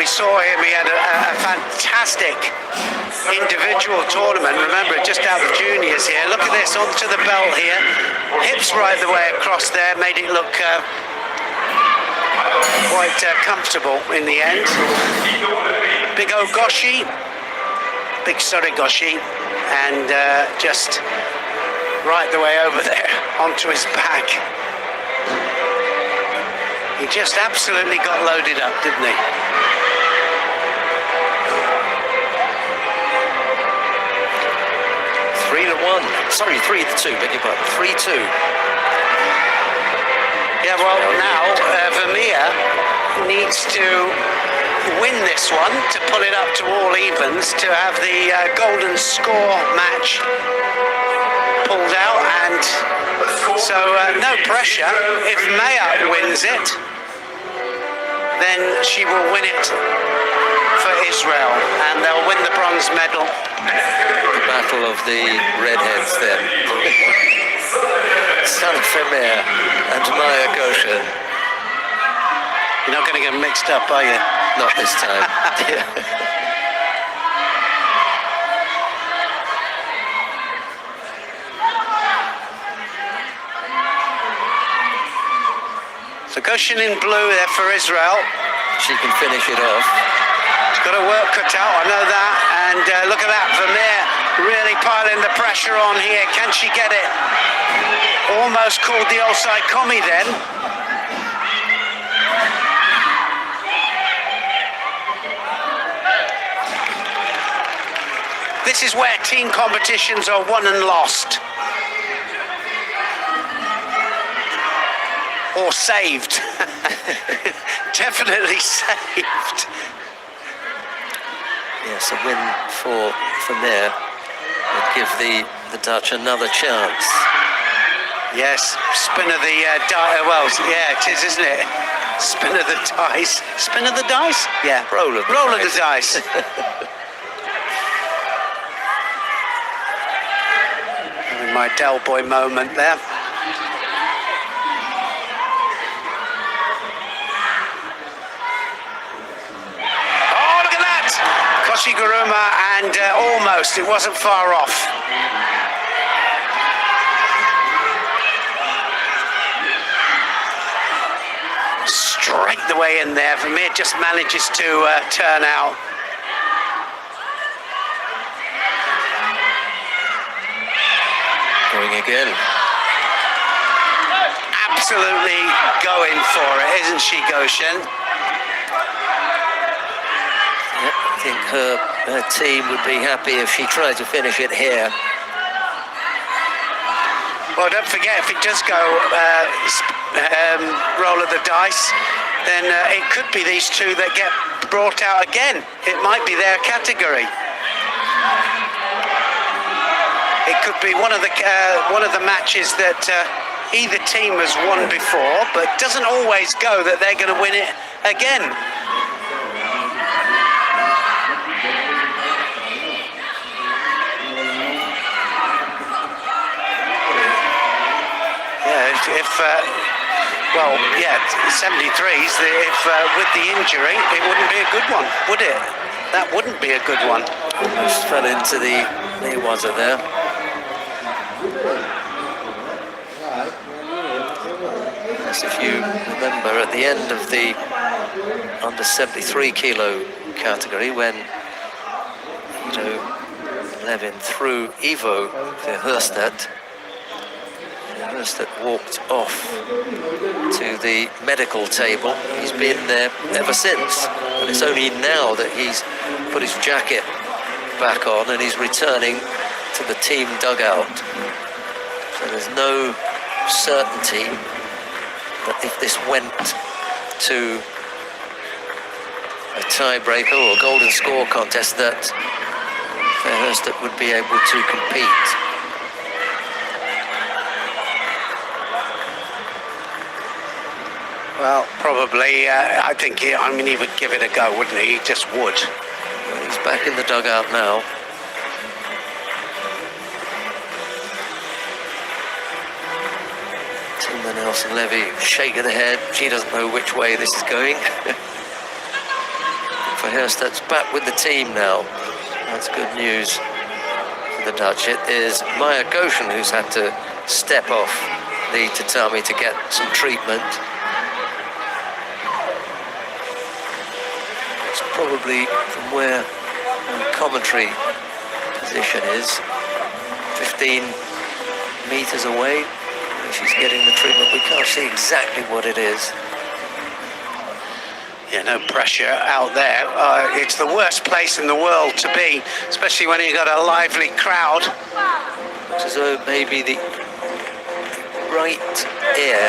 Speaker 1: We saw him, he had a fantastic individual tournament. Remember, just out of juniors here. Look at this, onto the belt here. Hips right the way across there, made it look quite comfortable in the end. Big Ogoshi, big Sorigoshi, and just right the way over there onto his back. He just absolutely got loaded up, didn't he?
Speaker 2: 3-1. Sorry, 3-2. Beg your pardon. 3-2.
Speaker 1: Yeah, well, now Vermeer needs to win this one to pull it up to all evens, to have the golden score match pulled out, and so no pressure. If Maya wins it, then she will win it for Israel, and they'll win the bronze medal.
Speaker 2: The battle of the redheads then. San Femer and Maya Goshen.
Speaker 1: You're not going to get mixed up, are you?
Speaker 2: Not this time.
Speaker 1: So Goshen in blue there for Israel.
Speaker 2: She can finish it off.
Speaker 1: She's got her work cut out, I know that. And look at that, Vermeer really piling the pressure on here. Can she get it? Almost called the Osaikomi then. This is where team competitions are won and lost. Or saved. Definitely saved.
Speaker 2: Yes, a win for Vermeer would give the Dutch another chance.
Speaker 1: Yes, spin of the dice. Well, yeah, it is, isn't it? Spin of the dice. Spin of the dice? Yeah.
Speaker 2: Roll of
Speaker 1: the dice. Having my Del Boy moment there. Oh, look at that! Koshiguruma, and almost, it wasn't far off. Straight the way in there. Vermeer just manages to turn out.
Speaker 2: Going again.
Speaker 1: Absolutely going for it, isn't she, Goshen?
Speaker 2: Yep, I think her team would be happy if she tried to finish it here.
Speaker 1: Well, don't forget, if it does go roll of the dice, then it could be these two that get brought out again. It might be their category. It could be one of the matches that either team has won before, but doesn't always go that they're going to win it again. Well, yeah, 73s, if with the injury, it wouldn't be a good one, would it? That wouldn't be a good one.
Speaker 2: Almost fell into the water there. Yes, if you remember at the end of the under 73 kilo category, when Levin threw Ivo Verhulst walked off to the medical table. He's been there ever since, and it's only now that he's put his jacket back on and he's returning to the team dugout. So there's no certainty that if this went to a tiebreaker or a golden score contest, that Verhulst would be able to compete.
Speaker 1: Well, probably. I think he would give it a go, wouldn't he? He just would.
Speaker 2: Well, he's back in the dugout now. then Nelson Levy shake of the head. She doesn't know which way this is going. Verheerstadt's back with the team now. That's good news for the Dutch. It is Maya Goshen who's had to step off the tatami to get some treatment. It's probably from where the commentary position is, 15 meters away. She's getting the treatment. We can't see exactly what it is.
Speaker 1: Yeah, no pressure out there. It's the worst place in the world to be, especially when you've got a lively crowd.
Speaker 2: Looks as though maybe the right ear.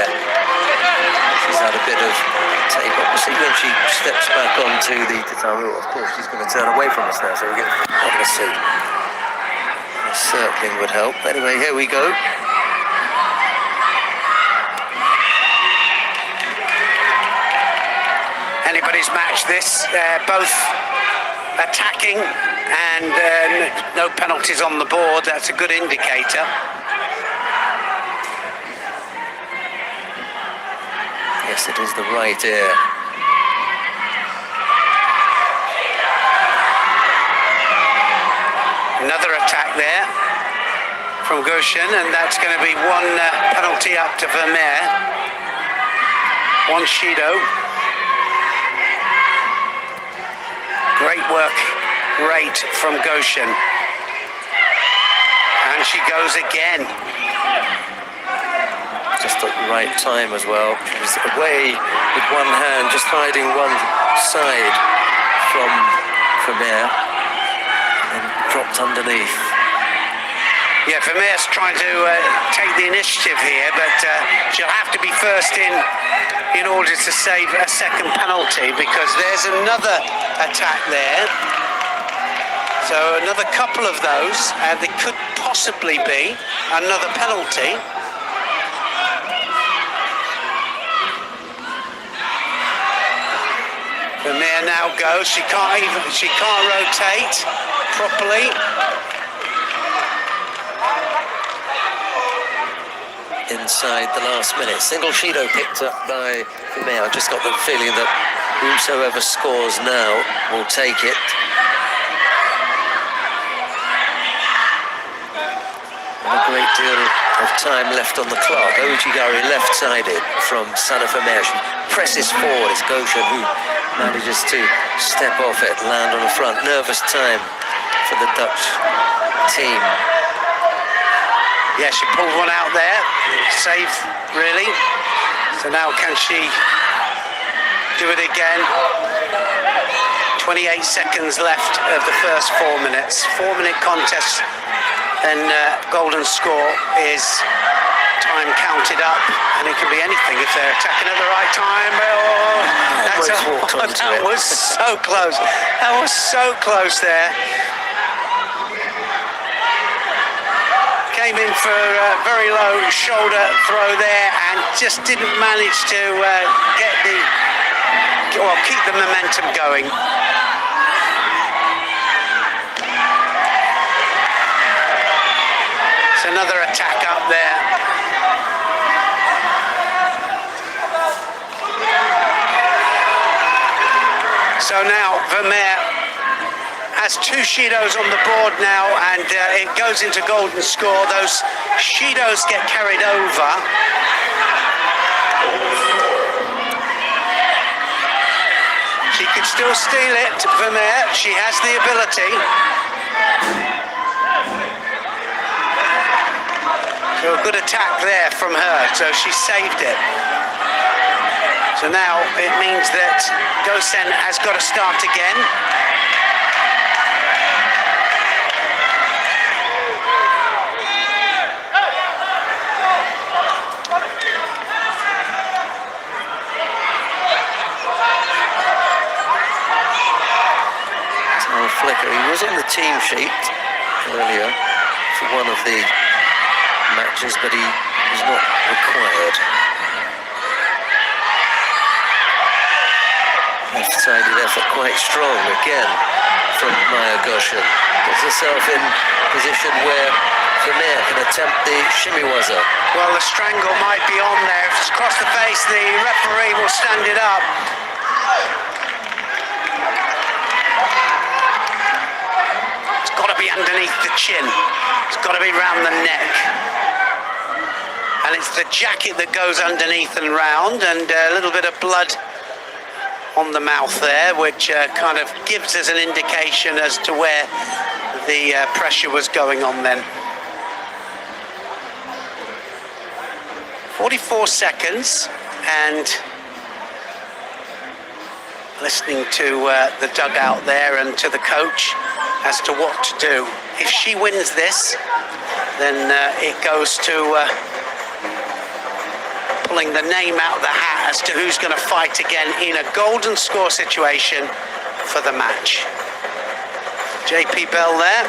Speaker 2: She's had a bit of tape up. We'll see when she steps back onto the tatami. Of course, she's going to turn away from us now, so we're going to see. The circling would help. Anyway, here we go.
Speaker 1: Anybody's match this, both attacking and no penalties on the board. That's a good indicator.
Speaker 2: Yes, it is the right ear.
Speaker 1: Another attack there from Goshen, and that's going to be one penalty up to Vermeer. One Shido. Great work, great from Goshen. And she goes again.
Speaker 2: Just at the right time as well. She was away with one hand, just hiding one side from Vermeer, and dropped underneath.
Speaker 1: Yeah, Vermeer's trying to take the initiative here, but she'll have to be first in order to save a second penalty, because there's another attack there. So another couple of those, and there could possibly be another penalty. Vermeer now goes. She can't rotate properly.
Speaker 2: Inside the last minute. Single Shido picked up by Vermeer. I've just got the feeling that whosoever scores now will take it. And a great deal of time left on the clock. Ojigari left-sided from Sana Vermeer. She presses forward. It's Goshen who manages to step off it, land on the front. Nervous time for the Dutch team.
Speaker 1: Yeah, she pulled one out there. Save, really. So now can she do it again? 28 seconds left of the first 4 minutes. 4-minute contest, and golden score is time counted up, and it can be anything if they're attacking at the right time. Oh, that was so close. That was so close there. Came in for a very low shoulder throw there, and just didn't manage to keep the momentum going. It's another attack up there. So now Vermeer has 2 Shidos on the board now, and it goes into golden score. Those Shidos get carried over. She could still steal it, Vermeer. She has the ability. So a good attack there from her, so she saved it. So now it means that Goshen has got to start again.
Speaker 2: Flicker. He was on the team sheet earlier for one of the matches, but he was not required. Left-sided effort quite strong again from Maya Goshen. Gets herself in position where Vermeer can attempt the shimiwaza.
Speaker 1: Well, the strangle might be on there. If it's across the face, the referee will stand it up. It's got to be underneath the chin. It's got to be round the neck. And it's the jacket that goes underneath and round, and a little bit of blood on the mouth there, which kind of gives us an indication as to where the pressure was going on then. 44 seconds, and listening to the dugout there and to the coach as to what to do. If she wins this, then it goes to pulling the name out of the hat as to who's going to fight again in a golden score situation for the match. JP Bell there.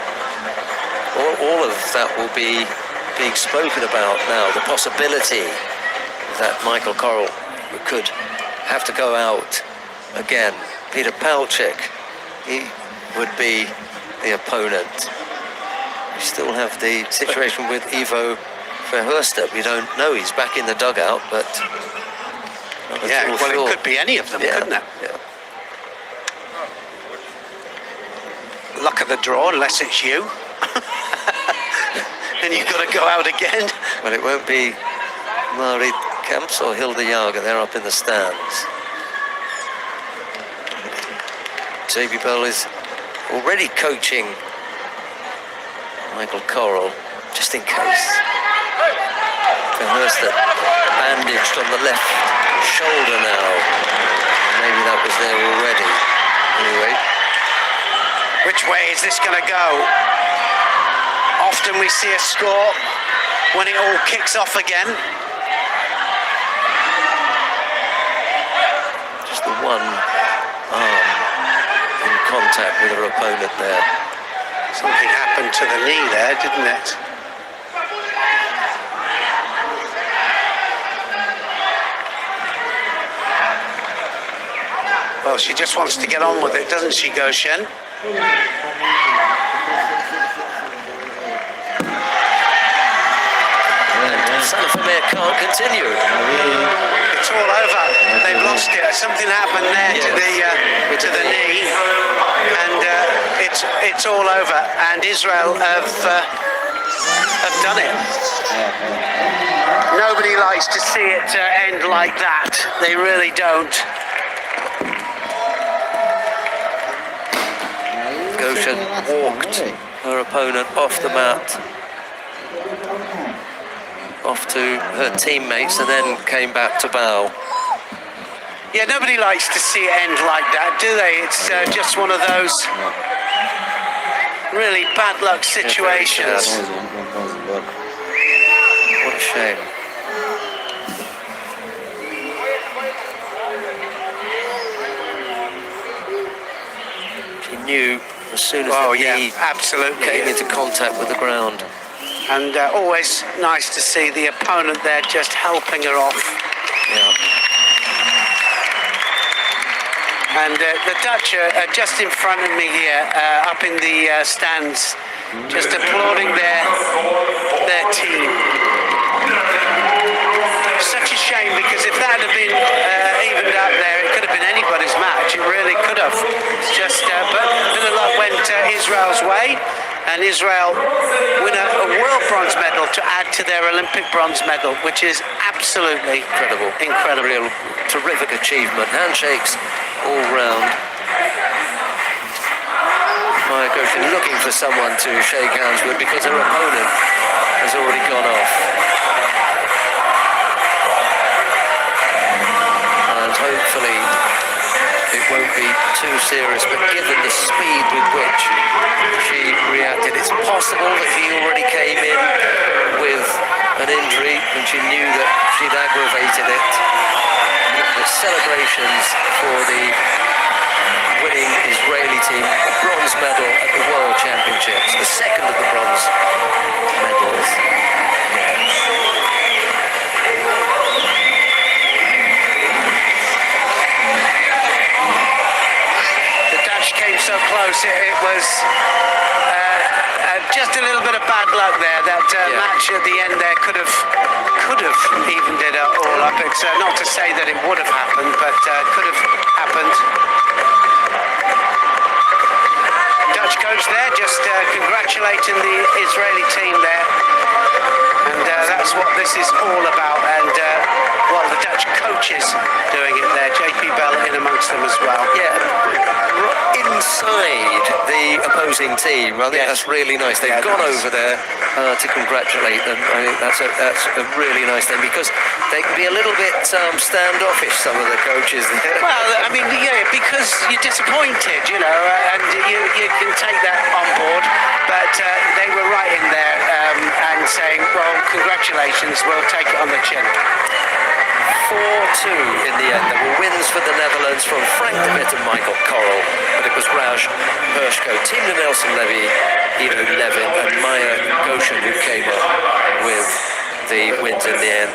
Speaker 2: All of that will be being spoken about now. The possibility that Michael Corral could have to go out again. Peter Palchik, he would be the opponent. We still have the situation with Ivo Verhulst. We don't know. He's back in the dugout, but
Speaker 1: yeah, well, sure. It could be any of them, couldn't it?
Speaker 2: Yeah.
Speaker 1: Luck of the draw, unless it's you. And you've got to go out again.
Speaker 2: Well, it won't be Marit Kamps or Hilda Jager. They're up in the stands. JB Bell is already coaching Michael Corral, just in case. Verhulst bandaged on the left shoulder now. Maybe that was there already. Anyway.
Speaker 1: Which way is this going to go? Often we see a score when it all kicks off again.
Speaker 2: Just the one arm in contact with her opponent there.
Speaker 1: Something happened to the knee there, didn't it? Well, she just wants to get on with it, doesn't she, Goshen?
Speaker 2: Santa Vermeer can't continue.
Speaker 1: It's all over. They've lost it. Something happened there to the knee, and it's all over. And Israel have done it. Nobody likes to see it end like that. They really don't.
Speaker 2: Goshen walked her opponent off the mat, off to her teammates, and then came back to bow.
Speaker 1: Yeah, nobody likes to see it end like that, do they? It's just one of those really bad luck situations.
Speaker 2: What a shame. She knew as soon as the knee
Speaker 1: absolutely
Speaker 2: came into contact with the ground.
Speaker 1: And always nice to see the opponent there just helping her off.
Speaker 2: Yeah.
Speaker 1: And the Dutch are just in front of me here, up in the stands, just applauding their team. Such a shame, because if that had been evened up there, it could have been anybody's match. It really could have. Just, but a bit of luck went Israel's way. And Israel win a world bronze medal to add to their Olympic bronze medal, which is absolutely incredible.
Speaker 2: Real terrific achievement. Handshakes all round. Maya Goshen looking for someone to shake hands with because her opponent has already gone off. And hopefully it won't be too serious, but given the speed with which she reacted, it's possible that he already came in with an injury and she knew that she'd aggravated it. The celebrations for the winning Israeli team, a bronze medal at the World Championships, the second of the bronze medals.
Speaker 1: Came so close, it was just a little bit of bad luck there. That match at the end there could have evened it all up. It's not to say that it would have happened, but could have happened. Dutch coach there just congratulating the Israeli team there, and that's what this is all about. And well, the Dutch coach is doing it there. JP Bell in amongst them as well.
Speaker 2: Yeah, inside the opposing team. I think that's really nice. They've gone over there to congratulate them. I think that's a really nice thing, because they can be a little bit standoffish, some of the coaches there.
Speaker 1: Well, I mean, yeah, because you're disappointed, you know, and you can take that on board. But they were right in there and saying, well, congratulations, we'll take it on the chin.
Speaker 2: 4-2 in the end. There were wins for the Netherlands from Frank de Witt and Michael Corral, but it was Raj Hershko, Timna Nelson-Levy, Ivo Levin and Maya Goshen who came up with the wins in the end.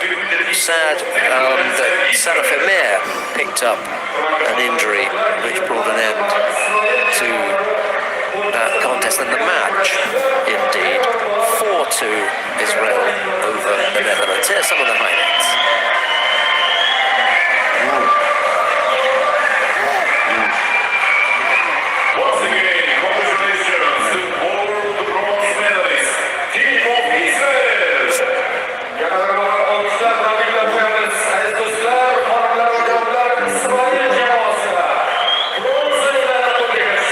Speaker 2: Sad that Sarah Vermeer picked up an injury which brought an end to that contest and the match. Indeed, 4-2 Israel over the Netherlands. Here's some of the highlights.
Speaker 3: Once again, congratulations to all the bronze medalists, Team of Israel. Yakalanan alkışlar tabrikler koyarız. Aziz dostlar, hanımlar ve beyler, İsrail cemaatine bronz medallerle tebrik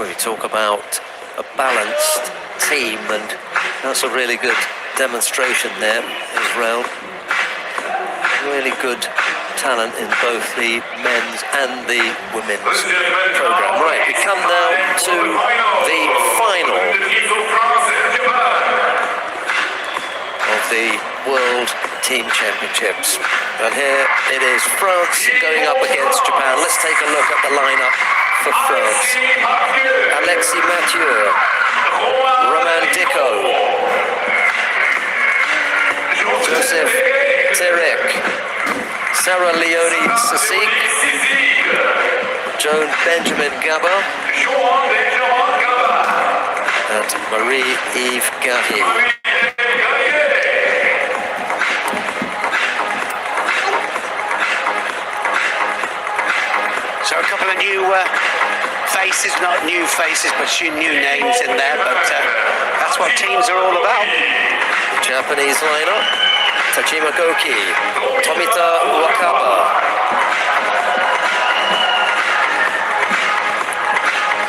Speaker 2: We talk about a balanced team, and that's a really good demonstration there, Israel. Really good talent in both the men's and the women's program. Right, we come now to the final of the World Team Championships. And here it is, France going up against Japan. Let's take a look at the lineup for France. Alexis Mathieu, Roman Dicko, Joseph Terek, Sarah Leone Sisik, Joan Benjamin Gaba, and Marie-Eve Gahi.
Speaker 1: So a couple of new faces, not new faces, but new names in there, but that's what teams are all about.
Speaker 2: Japanese lineup: Tajima Goki, Tomita Wakaba,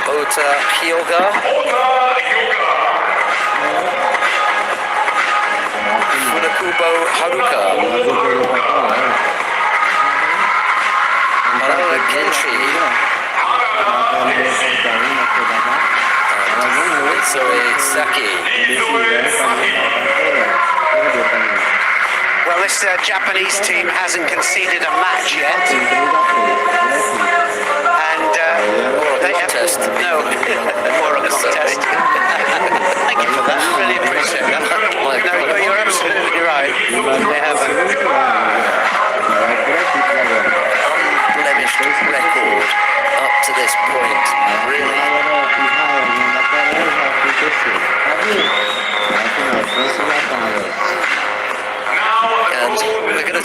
Speaker 2: Ota Hyoga, Funakubo Haruka, Marala Genshi, Zoe Saki.
Speaker 1: Well, this Japanese team hasn't conceded a match yet. And they
Speaker 2: contest.
Speaker 1: No, or a contest. Thank you for that. Really appreciate that. No, you're absolutely right. They haven't.
Speaker 2: Unblemished record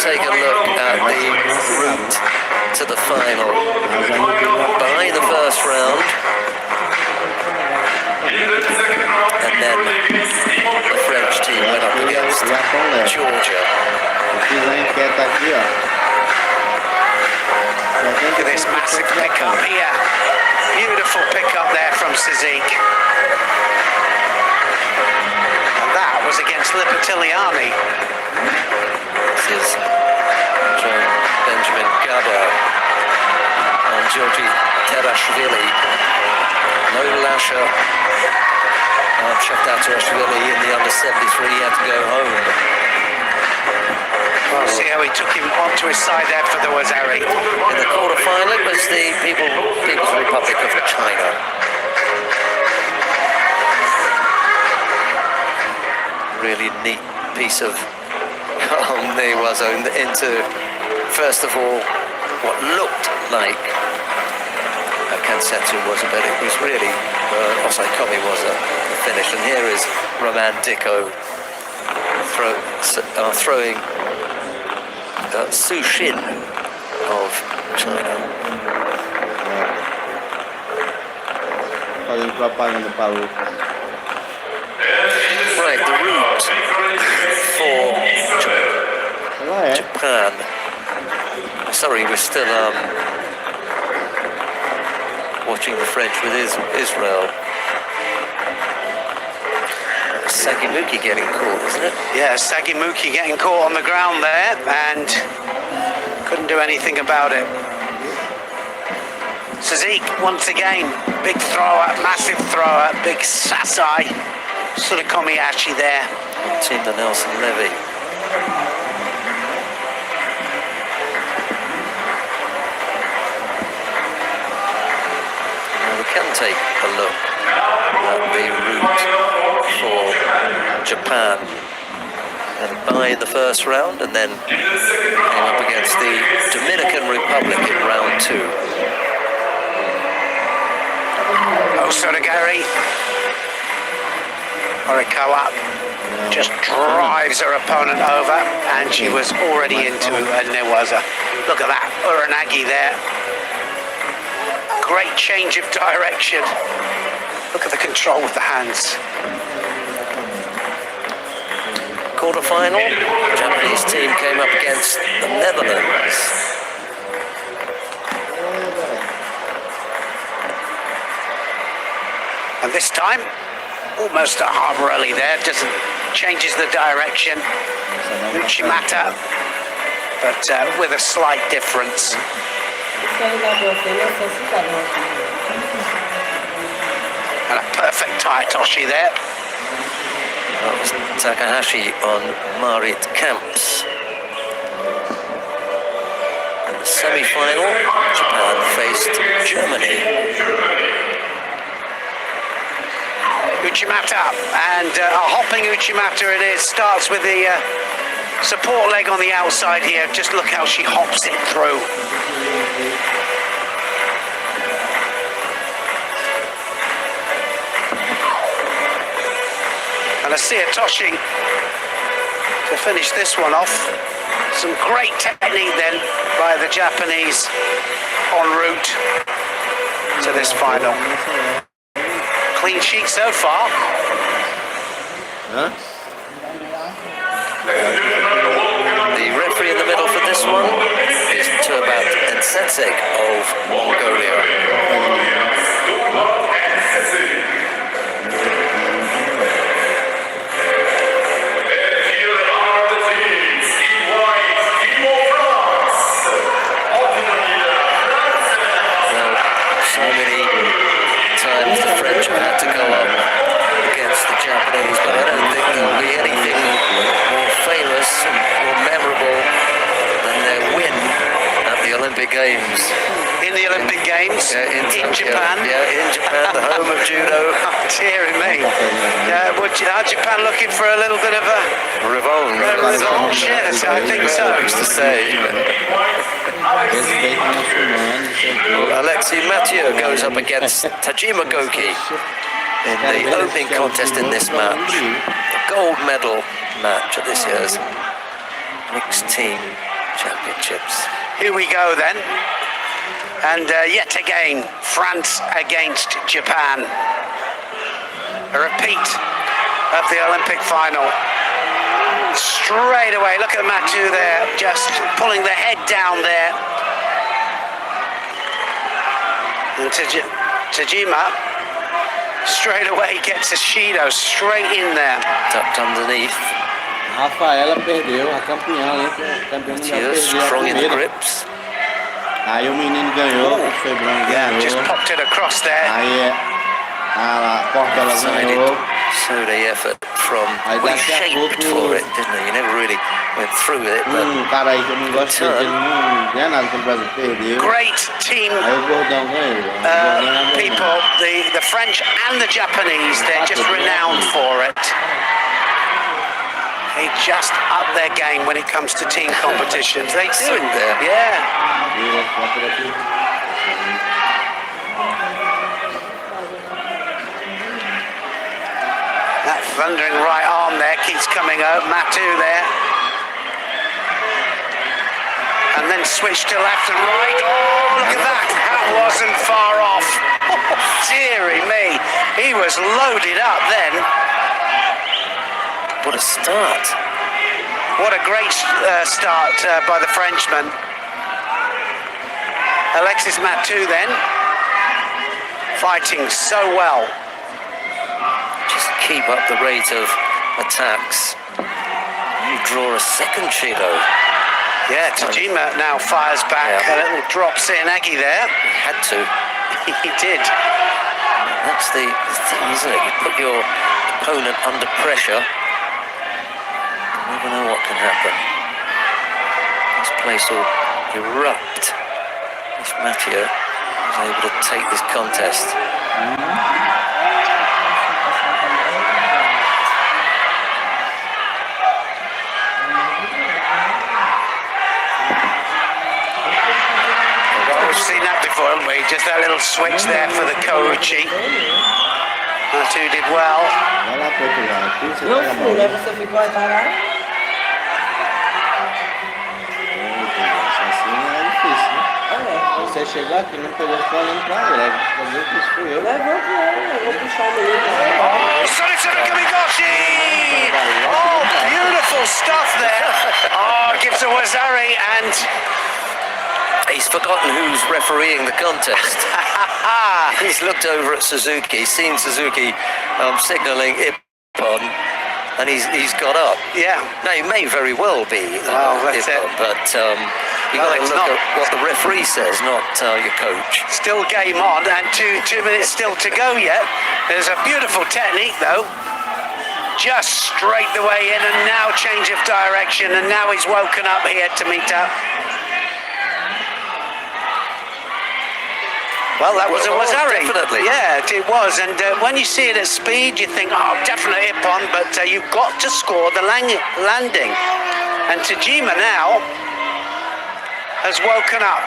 Speaker 2: take a look at the route to the final. Behind the first round, and then the French team went up against Georgia.
Speaker 1: Look at this massive pickup here. Beautiful pickup there from Sadiq. And that was against Lipitiliani.
Speaker 2: This is Benjamin Gaba and Georgi Terashvili. No Lasha. Shaftar Terashvili in the under 73, he had to go home.
Speaker 1: See how he took him onto his side there for the Wazari.
Speaker 2: In the quarter-final, it was the People's Republic of China. Really neat piece of there was into, first of all, what looked like a Kansetsu was a bit. It was really Osai Komi was a finish. And here is Roman Dicko throwing Su Xin of China. Right, the route for Japan. Sorry, we're still watching the French with Israel. Sagimuki getting caught, isn't it?
Speaker 1: Yeah, Sagimuki getting caught on the ground there and couldn't do anything about it. Sadiq, once again, big thrower, massive thrower, big Sasai, sort of Komiyashi there.
Speaker 2: Team the Nelson Levy. Now we can take a look at the route for Japan. And by the first round, and then came up against the Dominican Republic in round 2.
Speaker 1: Osodagari. Horikawa just drives her opponent over, and she was already into a Newaza. Look at that, Uranagi there. Great change of direction. Look at the control with the hands.
Speaker 2: Quarter-final, Japanese team came up against the Netherlands.
Speaker 1: And this time, almost a harbour rally there, changes the direction. Uchimata, but with a slight difference. And a perfect Taitoshi there.
Speaker 2: That was Takahashi on Marit Kamps. In the semi-final, Japan faced Germany.
Speaker 1: Uchimata, and a hopping Uchimata it is. Starts with the support leg on the outside here. Just look how she hops it through. And I see a Toshi to finish this one off. Some great technique then by the Japanese en route to this final. Clean sheet so far.
Speaker 2: The referee in the middle for this one is Turbat Ensensek of Mongolia. So many times the French have had to go up against the Japanese, but I don't think there will be anything more famous and more memorable than their win at the Olympic Games.
Speaker 1: In the Olympic Games?
Speaker 2: In
Speaker 1: Japan?
Speaker 2: Yeah, in Japan, the home of judo.
Speaker 1: Oh, dearie me. Japan looking for a little bit of a
Speaker 2: Revanche.
Speaker 1: revanche? Yes, I think so.
Speaker 2: Used to say. Alexei Mathieu goes up against Tajima Goki in the opening contest in this match. The gold medal match at this year's mixed team Championships.
Speaker 1: Here we go then. And yet again, France against Japan. A repeat of the Olympic final. Straight away, look at Matu there, just pulling the head down there. And Tajima straight away gets a Shido straight in there.
Speaker 2: Tucked underneath.
Speaker 4: Rafaela perdeu, a campeã, né? Campeã mundial
Speaker 2: Tears
Speaker 4: perdeu a
Speaker 2: strong in the
Speaker 4: primeira.
Speaker 2: grips.
Speaker 4: Aí o menino ganhou, o Febrão
Speaker 1: Yeah, just
Speaker 4: ganhou.
Speaker 1: popped it across there.
Speaker 4: Aí a Portela ganhou.
Speaker 2: Showed a effort from.
Speaker 4: Aí
Speaker 2: Well, he
Speaker 4: daqui a
Speaker 2: shaped
Speaker 4: pouco-
Speaker 2: for it, didn't he? You never really went through with it, but
Speaker 4: Cara aí que eu não gosto dele, ele não ganha nada quando o Brasil perdeu.
Speaker 1: Great team
Speaker 4: Aí o Gordão ganhou. O Gordão ganhou.
Speaker 1: people, the French and the Japanese, they're just renowned for it. They just up their game when it comes to team competitions. They do it there. Yeah.
Speaker 4: Vira, vai por aqui.
Speaker 1: That thundering right arm there keeps coming out. Matu there. And then switch to left and right. Oh, look at that. That wasn't far off. Deary me. He was loaded up then.
Speaker 2: what a start.
Speaker 1: What a great start by the Frenchman. Alexis Matu then. Fighting so well.
Speaker 2: Just keep up the rate of attacks. You draw a second Shido.
Speaker 1: Yeah, Tajima now fires back.
Speaker 2: Yeah.
Speaker 1: A little drop Seanagi there.
Speaker 2: Had to.
Speaker 1: He did.
Speaker 2: That's the thing, isn't it? You put your opponent under pressure. You never know what can happen. This place will erupt if Mathieu is able to take this contest.
Speaker 1: Well, we've seen that before, haven't we? Just that little switch there for the Kouchi. Matu did well.
Speaker 4: Vai lá pro outro lado. Aqui você
Speaker 5: Não
Speaker 4: pega a
Speaker 5: fui, né?
Speaker 4: bola.
Speaker 5: Você ficou aí parado.
Speaker 4: Assim é difícil, né?
Speaker 5: É.
Speaker 4: Você chegar aqui, não pegou, ficou olhando pra ele. Fazer que isso fui eu.
Speaker 5: Levou com ele, eu vou puxar o menino.
Speaker 1: Oh, Sonisana Kamigoshi! Oh, beautiful stuff there. Oh, gives a Wazari and
Speaker 2: He's forgotten who's refereeing the contest. He's looked over at Suzuki, seen Suzuki signalling Ippon, and he's got up.
Speaker 1: yeah.
Speaker 2: Now, he may very well be
Speaker 1: Well, that's
Speaker 2: Ippon,
Speaker 1: it.
Speaker 2: but you've
Speaker 1: Well,
Speaker 2: got to
Speaker 1: it's
Speaker 2: look
Speaker 1: not.
Speaker 2: at what the referee says, not your coach.
Speaker 1: Still game on and two minutes still to go yet. There's a beautiful technique though. Just straight the way in and now change of direction and now he's woken up here to meet up. Well, that was a
Speaker 2: Oh,
Speaker 1: Wazari.
Speaker 2: definitely.
Speaker 1: Yeah, it was. And when you see it at speed, you think, oh, definitely Ippon, but you've got to score the landing. And Tajima now has woken up.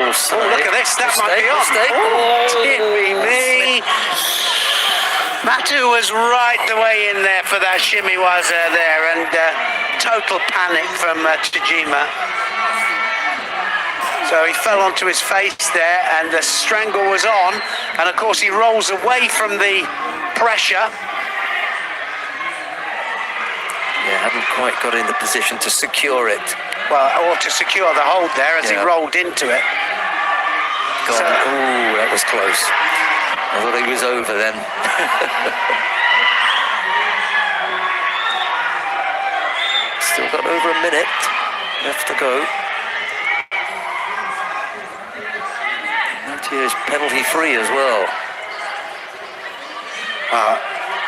Speaker 2: It was all
Speaker 1: Oh, look at this. That might be on.
Speaker 2: Mistake.
Speaker 1: Oh, dear me. Matu was right the way in there for that shimiwaza there, and total panic from Tajima. So he fell onto his face there, and the strangle was on, and of course he rolls away from the pressure.
Speaker 2: Yeah, haven't quite got in the position to secure it.
Speaker 1: Well, or to secure the hold there as he
Speaker 2: Yeah.
Speaker 1: rolled into it.
Speaker 2: Gone.
Speaker 1: So-
Speaker 2: Ooh, that was close. I thought he was over then. Still got over a minute left to go. Mathieu's penalty free as well.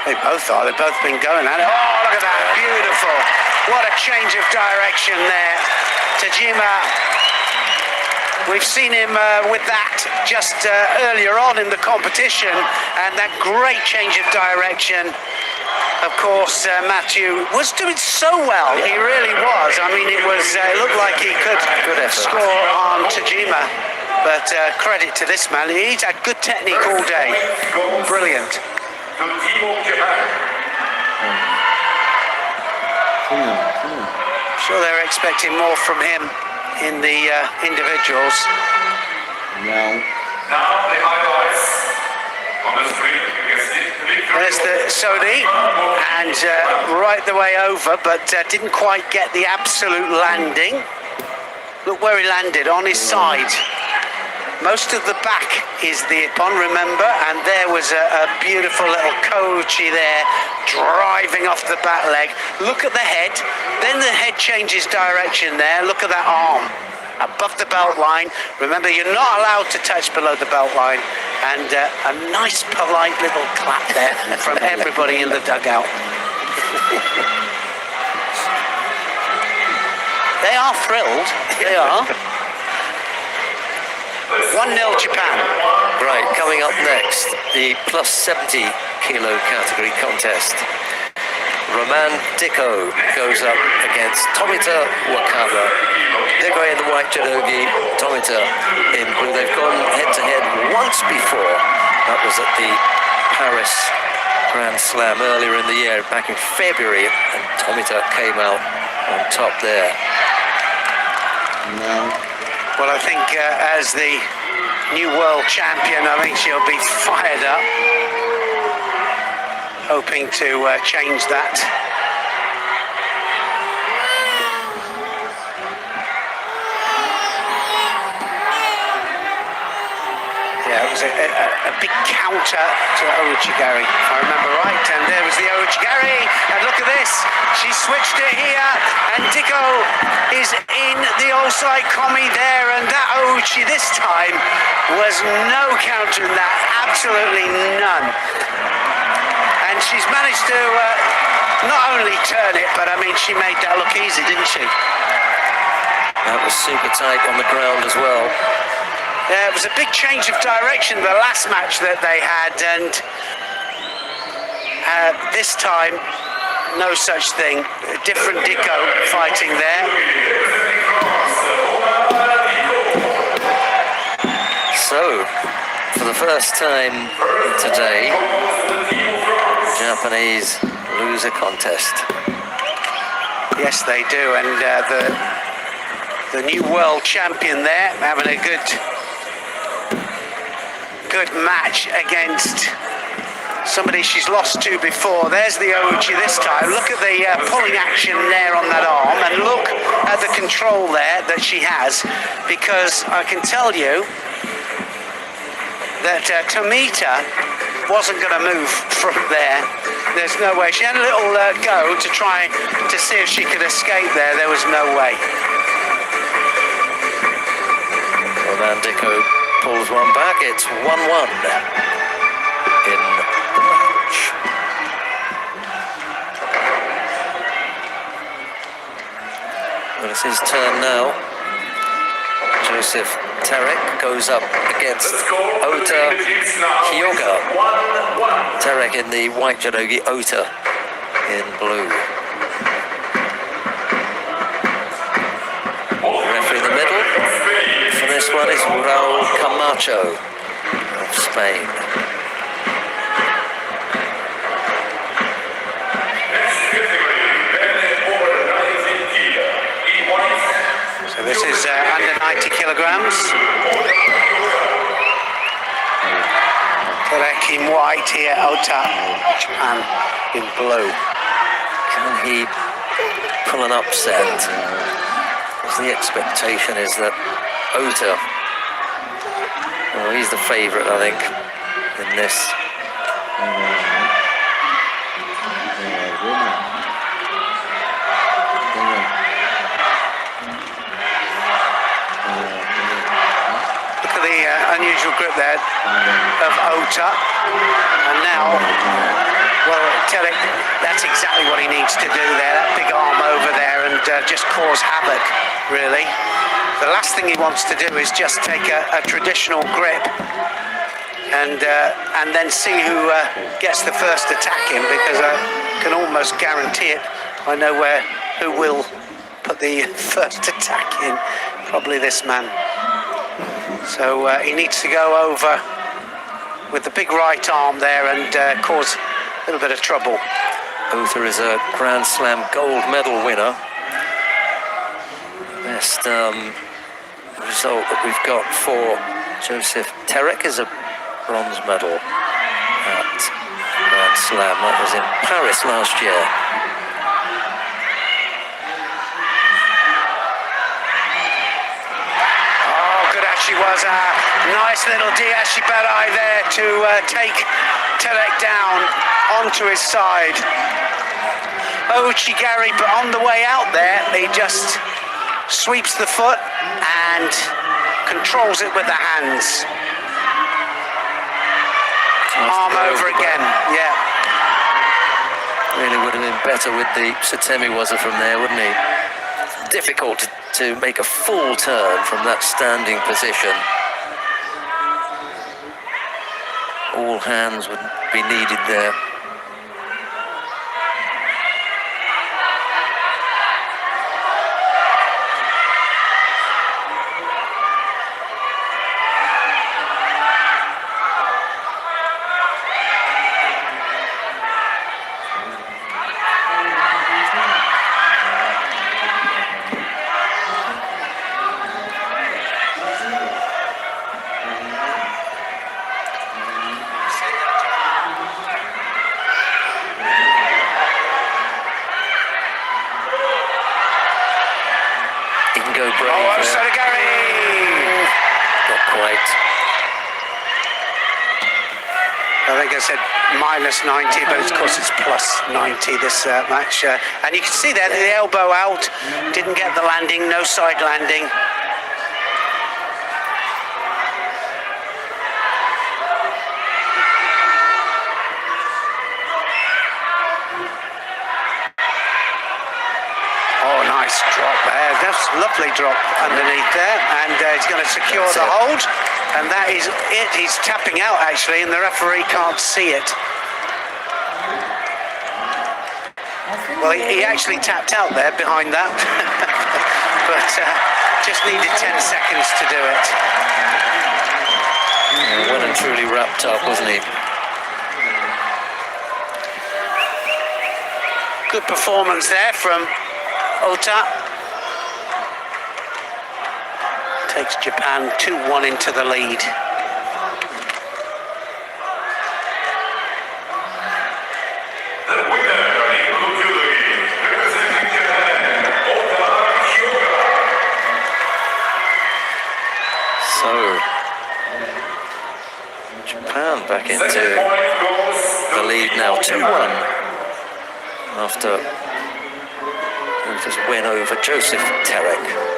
Speaker 1: They both are. They've both been going at it. Oh, look at that. Beautiful. What a change of direction there. Tajima, we've seen him with that just earlier on in the competition, and that great change of direction. Of course, Mathieu was doing so well. He really was. I mean, it looked like he could
Speaker 2: Good effort.
Speaker 1: score on Tajima. But credit to this man. He's had good technique all day. Brilliant.
Speaker 3: The team of Japan.
Speaker 4: Sim, não.
Speaker 1: Sure, they're expecting more from him in the individuals.
Speaker 4: No.
Speaker 3: Now the highlights on the screen. You can see the victory.
Speaker 1: There's the Sodi, and right the way over, but didn't quite get the absolute landing. Look where he landed, on his side. Most of the back is the Ippon, remember, and there was a beautiful little Kochi there, driving off the back leg. Look at the head, then the head changes direction there. Look at that arm, above the belt line. Remember, you're not allowed to touch below the belt line. And a nice, polite little clap there from everybody in the dugout. They are thrilled, they are. 1-0 Japan.
Speaker 2: Right, coming up next, the plus 70 kilo category contest. Roman Dicko goes up against Tomita Wakaba. Dicko in the white judogi, Tomita in blue. They've gone head-to-head once before. That was at the Paris Grand Slam earlier in the year, back in February, and Tomita came out on top there.
Speaker 4: No.
Speaker 1: Well, I think as the new world champion, I think she'll be fired up, hoping to change that. Yeah, it was a big counter to Orochigari, if I remember right. And there was the Orochigari, and look at this. She switched it here, and Dicko is in the Osai Komi there, and that Orochi this time was no counter in that, absolutely none. And she's managed to not only turn it, but I mean, she made that look easy, didn't she?
Speaker 2: That was super tight on the ground as well.
Speaker 1: Yeah, it was a big change of direction the last match that they had, and this time, no such thing. A different Dicko fighting there.
Speaker 2: So, for the first time today, Japanese lose a contest.
Speaker 1: Yes, they do, and the new world champion there having a good match against somebody she's lost to before. There's the Orochi this time. Look at the pulling action there on that arm, and look at the control there that she has, because I can tell you that Tomita wasn't going to move from there. There's no way. She had a little go to try to see if she could escape there. There was no way.
Speaker 2: Roman Dicko pulls one back. It's 1-1 in the match. Well, it's his turn now. Joseph Tarek goes up against Ota Hyoga. Tarek in the white judogi, Ota in blue. The referee in the middle for this one is Raul Camacho of Spain.
Speaker 1: So this is under 90 kilograms. Tarek in white here, Ota Japan in blue.
Speaker 2: Can he pull an upset? Because the expectation is that Ota, well, he's the favourite, I think, in this.
Speaker 1: Look at the unusual grip there of Ota, and now, well, Tarek, that's exactly what he needs to do there, that big arm over there, and just cause havoc, really. The last thing he wants to do is just take a traditional grip and then see who gets the first attack in, because I can almost guarantee it. I know who will put the first attack in, probably this man. So he needs to go over with the big right arm there and cause a little bit of trouble.
Speaker 2: Ota is a Grand Slam gold medal winner Best result that we've got for Joseph Terek is a bronze medal at Grand Slam. That was in Paris last year.
Speaker 1: Oh, good as she was. A nice little Diashibarai there to take Terek down onto his side. Ochigari, but on the way out there, he just sweeps the foot and controls it with the hands. Arm over again, yeah.
Speaker 2: Really would have been better with the Satemi Waza from there, wouldn't he? Difficult to make a full turn from that standing position. All hands would be needed there.
Speaker 1: I think I said minus 90, but of course it's plus 90 this match. And you can see there the elbow out, didn't get the landing, no side landing. Oh, nice drop there. That's a lovely drop underneath there. And he's going to secure the hold. And that is it. He's tapping out, actually, and the referee can't see it. Well, he actually tapped out there behind that. But just needed 10 seconds to do it.
Speaker 2: Yeah, well and truly wrapped up, wasn't he?
Speaker 1: Good performance there from Ota. Takes Japan 2-1 into the lead.
Speaker 3: The winner of the Judô, representing Japan, Ota Hyoga.
Speaker 2: So, Japan back into the lead now, 2-1, after Ota's win over Joseph Terek.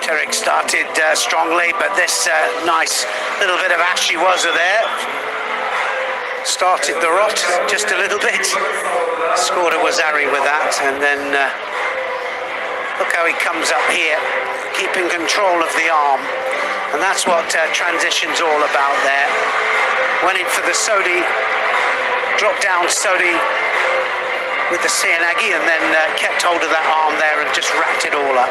Speaker 1: Terek started strongly, but this nice little bit of Ashiwaza there started the rot just a little bit. Scored a Wazari with that, and then look how he comes up here, keeping control of the arm. And that's what transition's all about there. Went in for the Sodi, dropped down Sodi with the Seanagi, and then kept hold of that arm there and just wrapped it all up.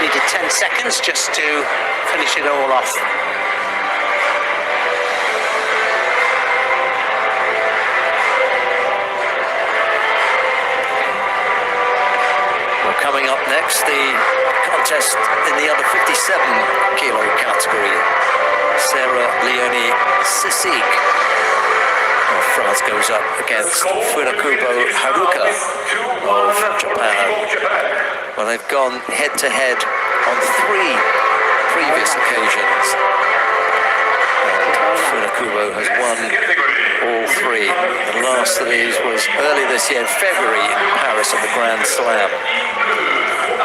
Speaker 1: Needed 10 seconds just to finish it all off.
Speaker 2: Well, coming up next, the contest in the under 57 kilo category. Sarah Leonie Sisik of France goes up against Funakubo Haruka of Japan. Well, they've gone head-to-head on 3 previous occasions. And Funakubo has won all 3. The last of these was early this year in February in Paris at the Grand Slam.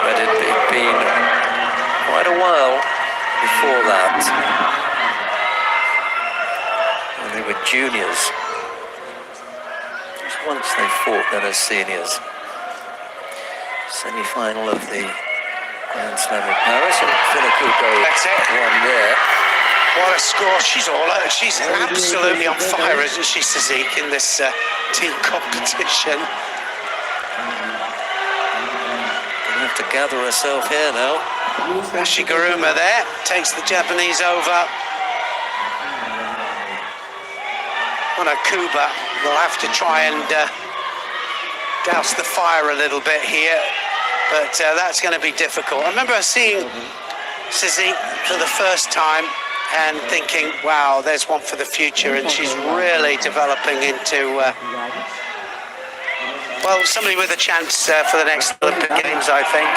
Speaker 2: But it had been quite a while before that. And they were juniors. Just once they fought then as seniors. Semi-final of the Grand Slam in Paris, and Funakubo won there.
Speaker 1: What a score! She's absolutely on fire, isn't she, Sisik, in this team competition?
Speaker 2: have to gather herself here now.
Speaker 1: Ashiguruma there takes the Japanese over. Kuba will have to try and douse the fire a little bit here, but that's going to be difficult. I remember seeing Suzuki for the first time and thinking, wow, there's one for the future, and she's really developing into, well, somebody with a chance for the next Olympic Games, I think.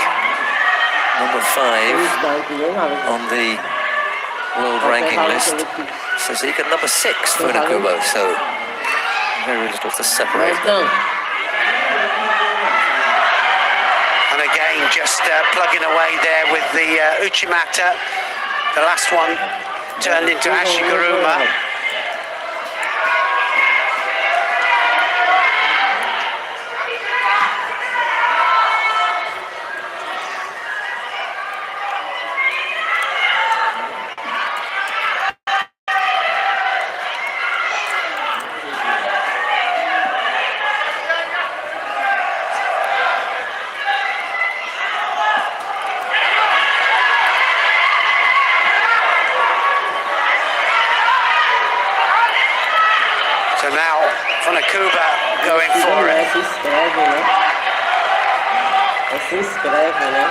Speaker 2: Number 5 on the world ranking list. Suzuki number 6 for Funakubo, so very little to separate them.
Speaker 1: And again, just plugging away there with the Uchimata. The last one turned into Ashiguruma. So now, Funakuba going for it.
Speaker 5: Se inscreve, né? Se inscreve, né?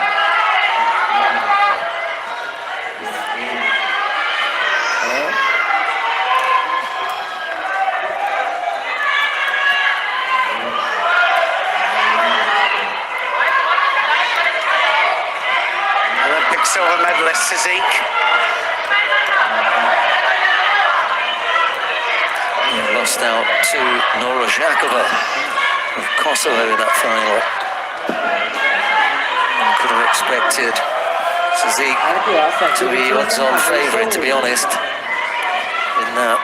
Speaker 1: Olympic silver medalist Suzuki.
Speaker 2: Lost out to Norozhakova of Kosovo in that final. And could have expected Suzuki to be odds-on favourite, to be honest, in that.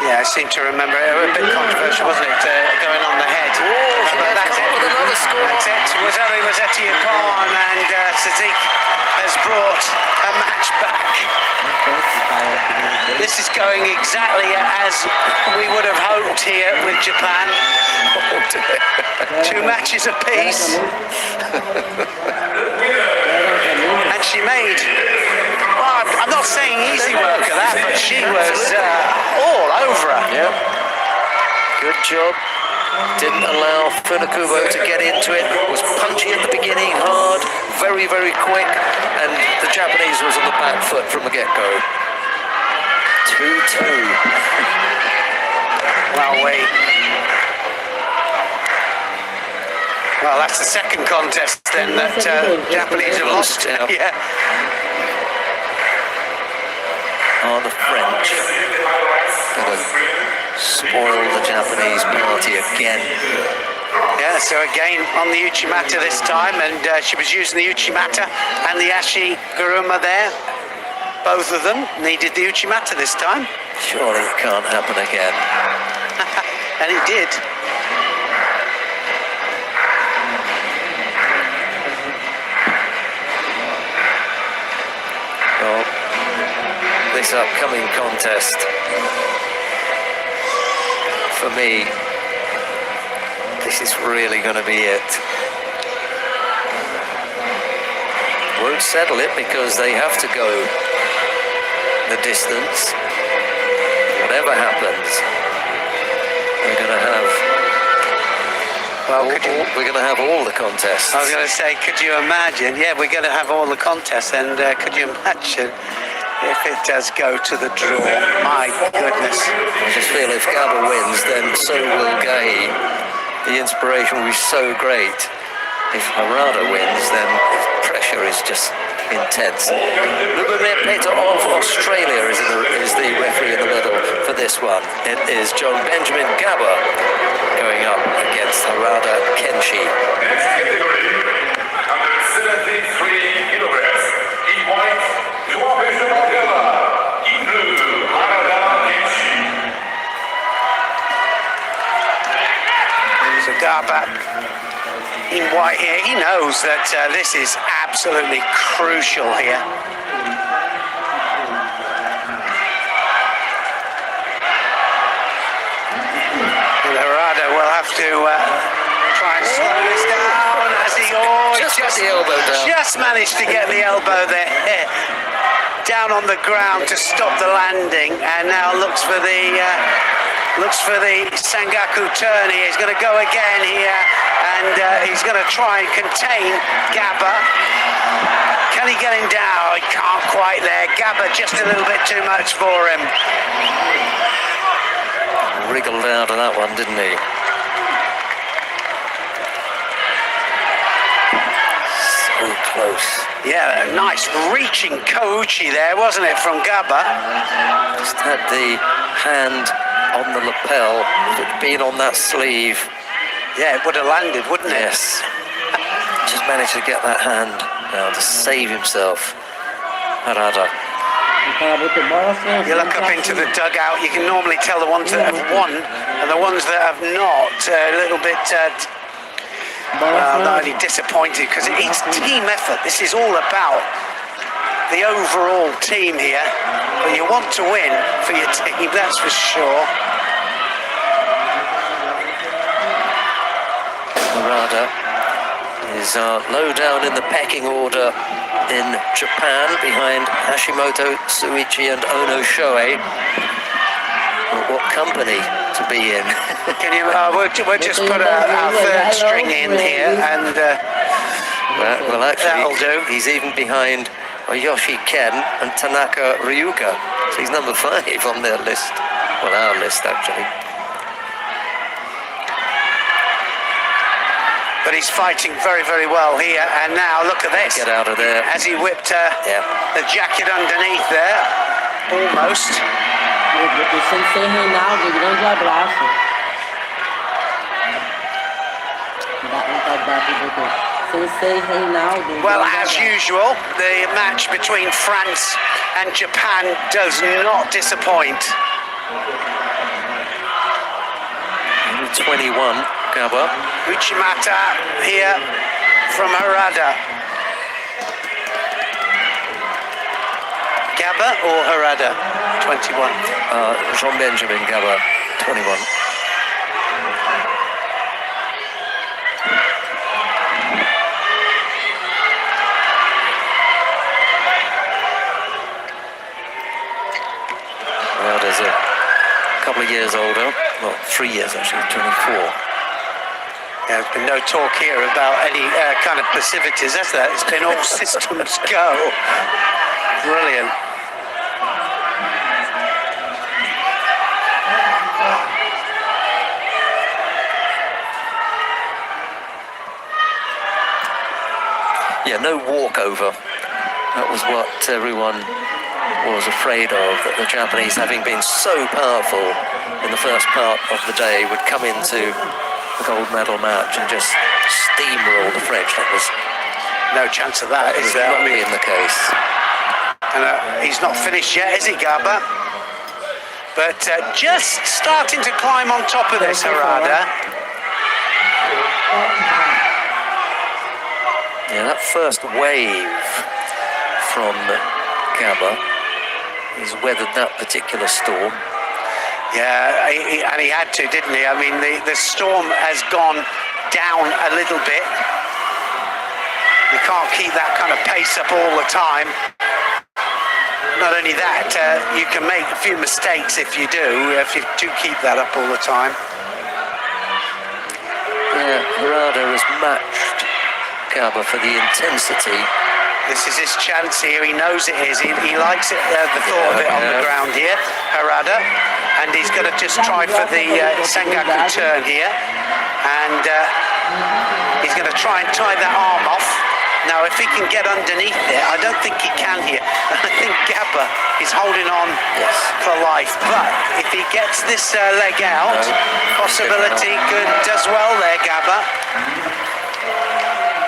Speaker 1: Yeah, I seem to remember it. A bit controversial, wasn't it? Going on the head.
Speaker 2: But that's it. With another score.
Speaker 1: That's it. Wazari was at Yukon, and Suzuki has brought a match back. This is going exactly as we would have hoped here with Japan. 2 matches apiece. And she made, well, I'm not saying easy work of that, but she was all over her.
Speaker 2: Yep. Good job. Didn't allow Funakubo to get into it. Was punchy at the beginning, hard, very, very quick, and the Japanese was on the back foot from the get-go. 2-2.
Speaker 1: Well, that's the second contest then that Japanese have lost. Yeah.
Speaker 2: Are the French going to spoil the Japanese party again?
Speaker 1: Yeah, so again on the Uchimata this time, and she was using the Uchimata and the Ashiguruma there. Both of them needed the Uchimata this time.
Speaker 2: Surely it can't happen again.
Speaker 1: And it did.
Speaker 2: Well, this upcoming contest, for me, this is really going to be it. Won't settle it because they have to go the distance. Whatever happens, we're going to have.
Speaker 1: Well,
Speaker 2: we're going to have all the contests.
Speaker 1: I was going to say, could you imagine? Yeah, we're going to have all the contests, and could you imagine if it does go to the draw? My goodness.
Speaker 2: I just feel if Gabba wins, then so will Gahi. The inspiration will be so great. If Harada wins, then the pressure is just intense. Lubomir Peter of Australia is the referee in the middle for this one. It is John Benjamin Gabba going up against Harada Kenshi.
Speaker 3: Next category, under 73 kilograms. In white, João Benjamin Gabba. In blue, Harada Kenshi.
Speaker 1: So Gaba in white here, he knows that this is absolutely crucial here. And Harada will have to try and slow this down as he Oh, he
Speaker 2: Just got the elbow down.
Speaker 1: Just managed to get the elbow there. Down on the ground to stop the landing, and now looks for the Sangaku turn here. He's going to go again here, and he's going to try and contain Gabba. Can he get him down? He can't quite there. Gabba just a little bit too much for him.
Speaker 2: Wriggled out of that one, didn't he? So close.
Speaker 1: Yeah, a nice reaching kouchi there, wasn't it, from Gabba?
Speaker 2: Just had the hand on the lapel. If it'd been on that sleeve.
Speaker 1: Yeah, it would have landed, wouldn't it?
Speaker 2: Yes. Just managed to get that hand now to save himself. Harada.
Speaker 1: You look up into the dugout, you can normally tell the ones that have won and the ones that have not a little bit not only disappointed, because it's team effort. This is all about the overall team here, but you want to win for your team, that's for sure.
Speaker 2: Harada is low down in the pecking order in Japan, behind Hashimoto, Suichi and Ono Shoei. But what company to be in.
Speaker 1: Can you? We'll just put our third string in here, and
Speaker 2: well, actually,
Speaker 1: that'll do.
Speaker 2: he's even behind Oyoshi Ken and Tanaka Ryuka. So he's number 5 on their list. Well, our list, actually.
Speaker 1: But he's fighting very, very well here, and now look at this.
Speaker 2: Get out of there.
Speaker 1: As he whipped
Speaker 2: Yeah.
Speaker 1: the jacket underneath there, almost.
Speaker 5: Sensei Reinaldo, grande abraço. Sensei Reinaldo.
Speaker 1: Well, as usual, the match between France and Japan does not disappoint.
Speaker 2: 21, Gabba.
Speaker 1: Uchimata here from Harada. Gabba or Harada? 21.
Speaker 2: Jean-Benjamin Gabba, 21. Harada's a couple of years older. Well, 3 years actually, 24.
Speaker 1: Yeah, there's been no talk here about any kind of passivities, has there? It's been all systems go. Brilliant.
Speaker 2: Yeah, no walkover. That was what everyone was afraid of, that the Japanese, having been so powerful in the first part of the day, would come into the gold medal match and just steamroll the French. That was
Speaker 1: No chance of that, is there?
Speaker 2: not being the case.
Speaker 1: And he's not finished yet, is he, Gabba? But just starting to climb on top of this, Harada.
Speaker 2: Yeah, that first wave from Gabba, he's weathered that particular storm.
Speaker 1: Yeah, and he had to, didn't he? I mean, the storm has gone down a little bit. You can't keep that kind of pace up all the time. Not only that, you can make a few mistakes if you do keep that up all the time.
Speaker 2: Yeah, Harada has matched Gabba for the intensity.
Speaker 1: This is his chance here. He knows it is. He likes it. The thought of it on the ground here, Harada, and he's going to just try for the Sangaku turn here, and he's going to try and tie that arm off. Now, if he can get underneath it, I don't think he can here. I think Gabba is holding on for life, but if he gets this leg out, possibility does well there, Gabba.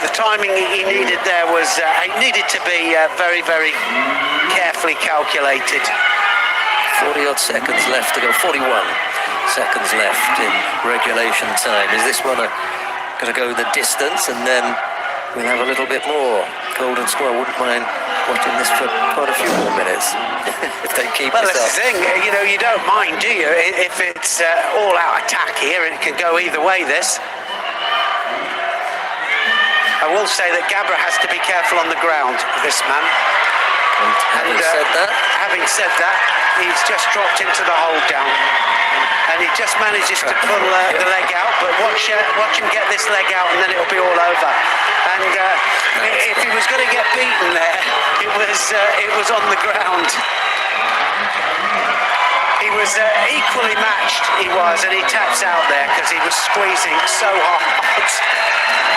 Speaker 1: The timing he needed there was, it needed to be very, very carefully calculated.
Speaker 2: 40 odd seconds left to go, 41 seconds left in regulation time. Is this one going to go the distance, and then we'll have a little bit more? Golden Squirrel wouldn't mind watching this for quite a few more minutes if they keep
Speaker 1: Well,
Speaker 2: this
Speaker 1: that's the
Speaker 2: up.
Speaker 1: thing, you don't mind, do you? If it's all-out attack here, it can go either way, this. I will say that Gabra has to be careful on the ground, this man.
Speaker 2: And having said that,
Speaker 1: he's just dropped into the hold down. And he just manages to pull the leg out, but watch him get this leg out and then it'll be all over. And if he was going to get beaten there, it was on the ground. He was equally matched, he was, and he taps out there because he was squeezing so hard.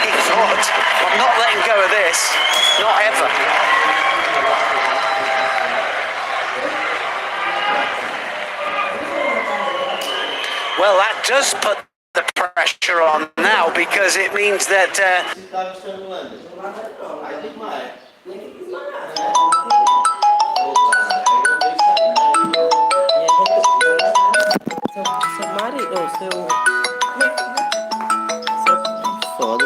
Speaker 1: He thought, I'm not letting go of this, not ever. Well, that does put the pressure on now because it means that
Speaker 5: Seu marido, ou seu...
Speaker 4: Foda.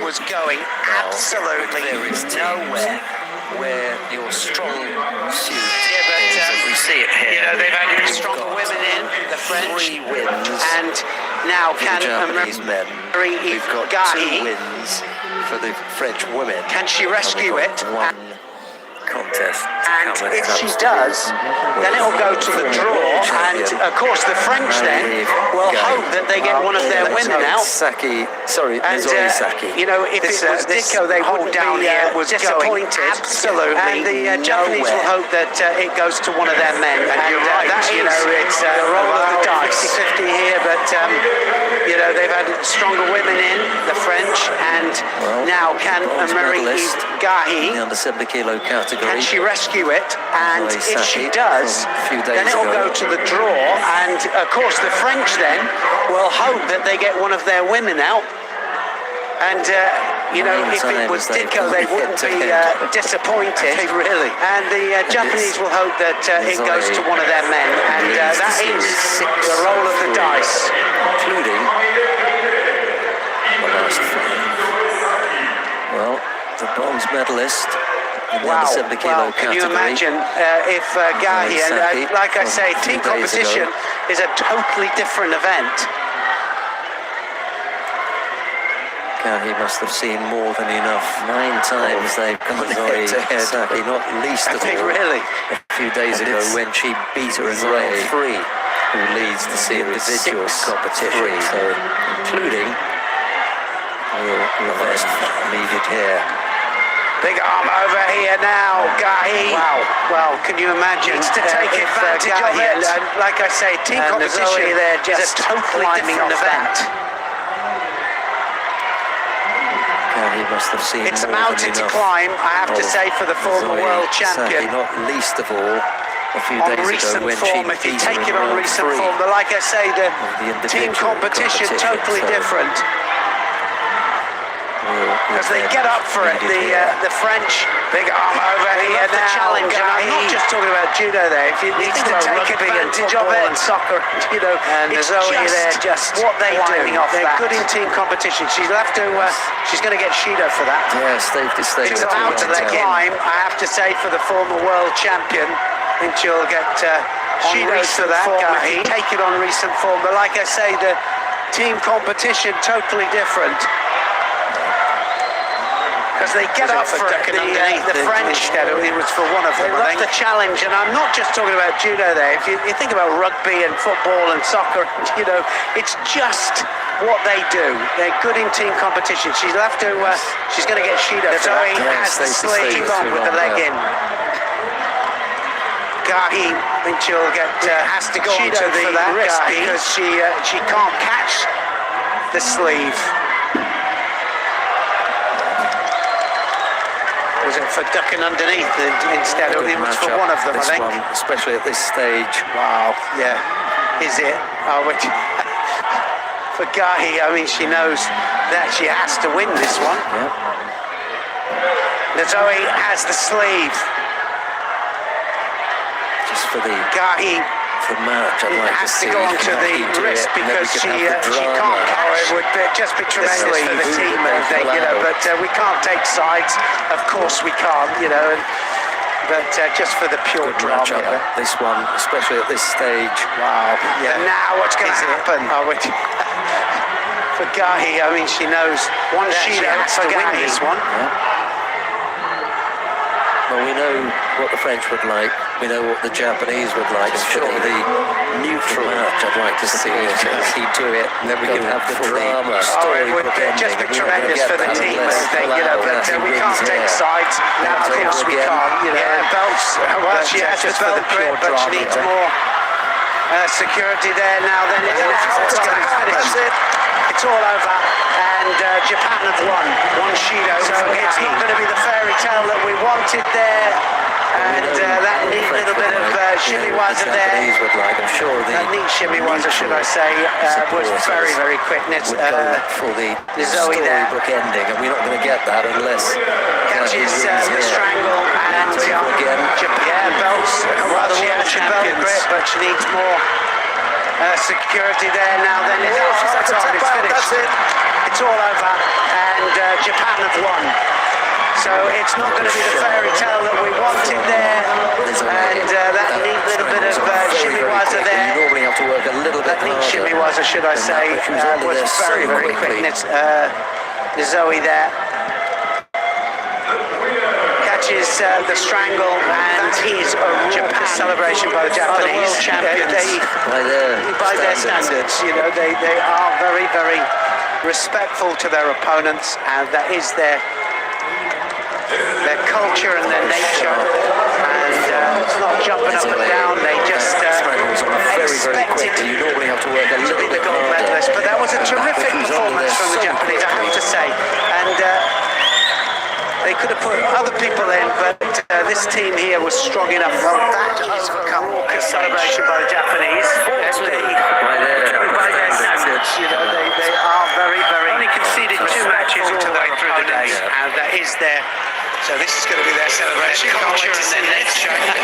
Speaker 1: was going absolutely
Speaker 2: there is
Speaker 1: nowhere.
Speaker 2: where your strong suit
Speaker 1: But,
Speaker 2: is, as we see it here.
Speaker 1: you know, they've had
Speaker 2: You've
Speaker 1: stronger
Speaker 2: got
Speaker 1: women in, the French,
Speaker 2: 3 wins
Speaker 1: and now
Speaker 2: for
Speaker 1: can
Speaker 2: the Japanese men. We've got 2
Speaker 1: Gahi,
Speaker 2: wins for the French women.
Speaker 1: can she rescue
Speaker 2: And
Speaker 1: it?
Speaker 2: we've got 1 contest.
Speaker 1: And if she does, then it'll go to the draw. And of course, the French then will hope that they get one of their women out.
Speaker 2: Saki, sorry,
Speaker 1: And
Speaker 2: Mizori Saki.
Speaker 1: you know, if it was Dicko, they hold down here was disappointed.
Speaker 2: absolutely
Speaker 1: And the Japanese will hope that it goes to one of their men. And you're right. That, you know, it's a roll of the dice, 50-50 here. But you know, they've had stronger women in, the French, and now can
Speaker 2: bronze
Speaker 1: Marie
Speaker 2: medalist
Speaker 1: Gahi.
Speaker 2: in the under 70 kilo category.
Speaker 1: Can she rescue it? And
Speaker 2: Finais
Speaker 1: if she
Speaker 2: Saki
Speaker 1: does,
Speaker 2: from a few days
Speaker 1: then it'll
Speaker 2: ago.
Speaker 1: go to the draw. And of course, the French then will hope that they get one of their women out. And you know, if it was Dicko, they wouldn't be disappointed. Really. And the Japanese will hope that it goes to one of their men. And that is the roll of the dice.
Speaker 2: Including the last 5. Well, the bronze medalist in the
Speaker 1: Wow,
Speaker 2: under 70 kilo
Speaker 1: well, can you
Speaker 2: category.
Speaker 1: imagine if Gahi, and
Speaker 2: Saki
Speaker 1: like I say,
Speaker 2: from a few
Speaker 1: team
Speaker 2: days
Speaker 1: competition
Speaker 2: ago.
Speaker 1: is a totally different event.
Speaker 2: He must have seen more than enough. 9 times they've come
Speaker 1: head-to-head.
Speaker 2: Saki, not least of all
Speaker 1: Really.
Speaker 2: a few days ago when she beat her in round 3, who leads the individual competition, so including the best needed here.
Speaker 1: Big arm over here now, Gahi. Wow. Well, can you imagine?
Speaker 3: Needs to take advantage of it.
Speaker 1: And like I say, team competition
Speaker 3: there
Speaker 1: is a totally different event.
Speaker 2: He must have seen
Speaker 1: It's a
Speaker 2: more than
Speaker 1: mountain to
Speaker 2: enough
Speaker 1: climb, I have to
Speaker 2: of
Speaker 1: say, for the former
Speaker 2: Zoe
Speaker 1: world
Speaker 2: Saki,
Speaker 1: champion.
Speaker 2: not least of all a few
Speaker 1: On
Speaker 2: days
Speaker 1: recent
Speaker 2: ago when
Speaker 1: form,
Speaker 2: she
Speaker 1: if you
Speaker 2: beat
Speaker 1: take
Speaker 2: her
Speaker 1: it
Speaker 2: in
Speaker 1: on
Speaker 2: round
Speaker 1: recent
Speaker 2: 3
Speaker 1: form, but like I say, the
Speaker 2: of the
Speaker 1: team
Speaker 2: individual
Speaker 1: competition totally
Speaker 2: so
Speaker 1: different. Because they get up for it, the French. Big arm over here now.
Speaker 3: challenge, and I'm not
Speaker 1: just talking about judo there. If you
Speaker 3: Needs to take advantage of it.
Speaker 1: and soccer, you know,
Speaker 3: And
Speaker 1: it's
Speaker 3: Zoe
Speaker 1: just
Speaker 3: there just
Speaker 1: what they do.
Speaker 3: climbing off
Speaker 1: They're
Speaker 3: that.
Speaker 1: good in team competition. She'll have to. She's going to get Shido for that.
Speaker 2: Yes, they've
Speaker 1: It's a mountain to climb, I have to say, for the former world champion. I think she'll get Shido for that. If you take it on recent form, but like I say, the team competition totally different. because they get up for the French. It was for one of them. They love the challenge, and I'm not just talking about judo there. If you think about rugby and football and soccer, you know, it's just what they do. They're good in team competition. She'll have to. She's going to get Shido. Zoe has the sleeve on with the leg in. Gahi, I think she'll get has to go onto the wrist because she can't catch the sleeve. Was it for ducking underneath instead? It was for one of them, I think.
Speaker 2: Especially at this stage.
Speaker 1: Wow, yeah. Is it? Oh, for Gahi, I mean, she knows that she has to win this one.
Speaker 2: Yep.
Speaker 1: Zoe has the sleeve.
Speaker 2: Just for the
Speaker 1: Gahi
Speaker 2: for March, I'd like
Speaker 1: has
Speaker 2: to
Speaker 1: to go onto the wrist because she can't catch. It would just be tremendous for the team, you know. But we can't take sides. Of course we can't, you know. But just for the pure drama.
Speaker 2: This one, especially at this stage.
Speaker 1: Wow. Yeah. Now what's going to happen? For Gahi, I mean, she knows once she has to win this one.
Speaker 2: Yeah. Well, we know what the French would like. We know what the Japanese would like. Sure, the neutral match I'd like to see he do it. And then we can have the drama.
Speaker 1: It would just be tremendous for the team, you know. But we can't take sides. Now, of course, we can't. You know, belts. Well, she has the belt grip, but she needs more security there. Now, then it's going to finish. It's all over, and Japan have won. One Shido. So it's not going to be the fairy tale that we wanted there, and that neat little bit of shimmy-waza there.
Speaker 2: I'm sure
Speaker 1: that neat shimmy-waza, should I say, was very, very quick. And it's
Speaker 2: for the
Speaker 1: Zoe there.
Speaker 2: Storybook ending, and we're not going to get that unless
Speaker 1: catches the strangle and Japan belts. Well, she has the belt grip, but she needs more. Security there now. Then it's finished. That's it. It's all over, and Japan have won. So it's not going to be the fairy tale that we wanted there, and that neat little bit of shimmy-waza there.
Speaker 2: You normally have to work a little bit harder.
Speaker 1: That neat shimmy-waza, should I say, was very, very quick. And it's Zoe there. Catches the strangle, and he's a Japan celebration by the Japanese champions. By their standards, you know, they are very, very respectful to their opponents, and that is their culture and their nature. And it's not jumping up and down. They just expect it to be the gold medalist. But that was a terrific performance from the Japanese, I have to say. And they could have put other people in, but this team here was strong enough. Well, that is become a celebration by the Japanese. By their standards, you know, they are very, very. Only conceded 2 matches all the way through the day, and that is their. So this is going to be their celebration. Culture and their nature, and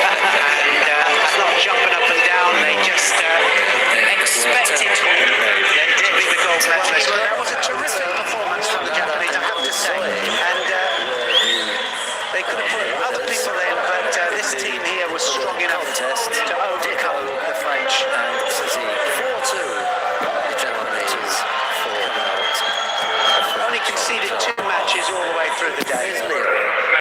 Speaker 1: it's not jumping up and down. They just expect it to be the gold medalist. Well, that was a terrific performance from the Japanese, I have to say, and. They could have put other people in, but this team here was strong enough.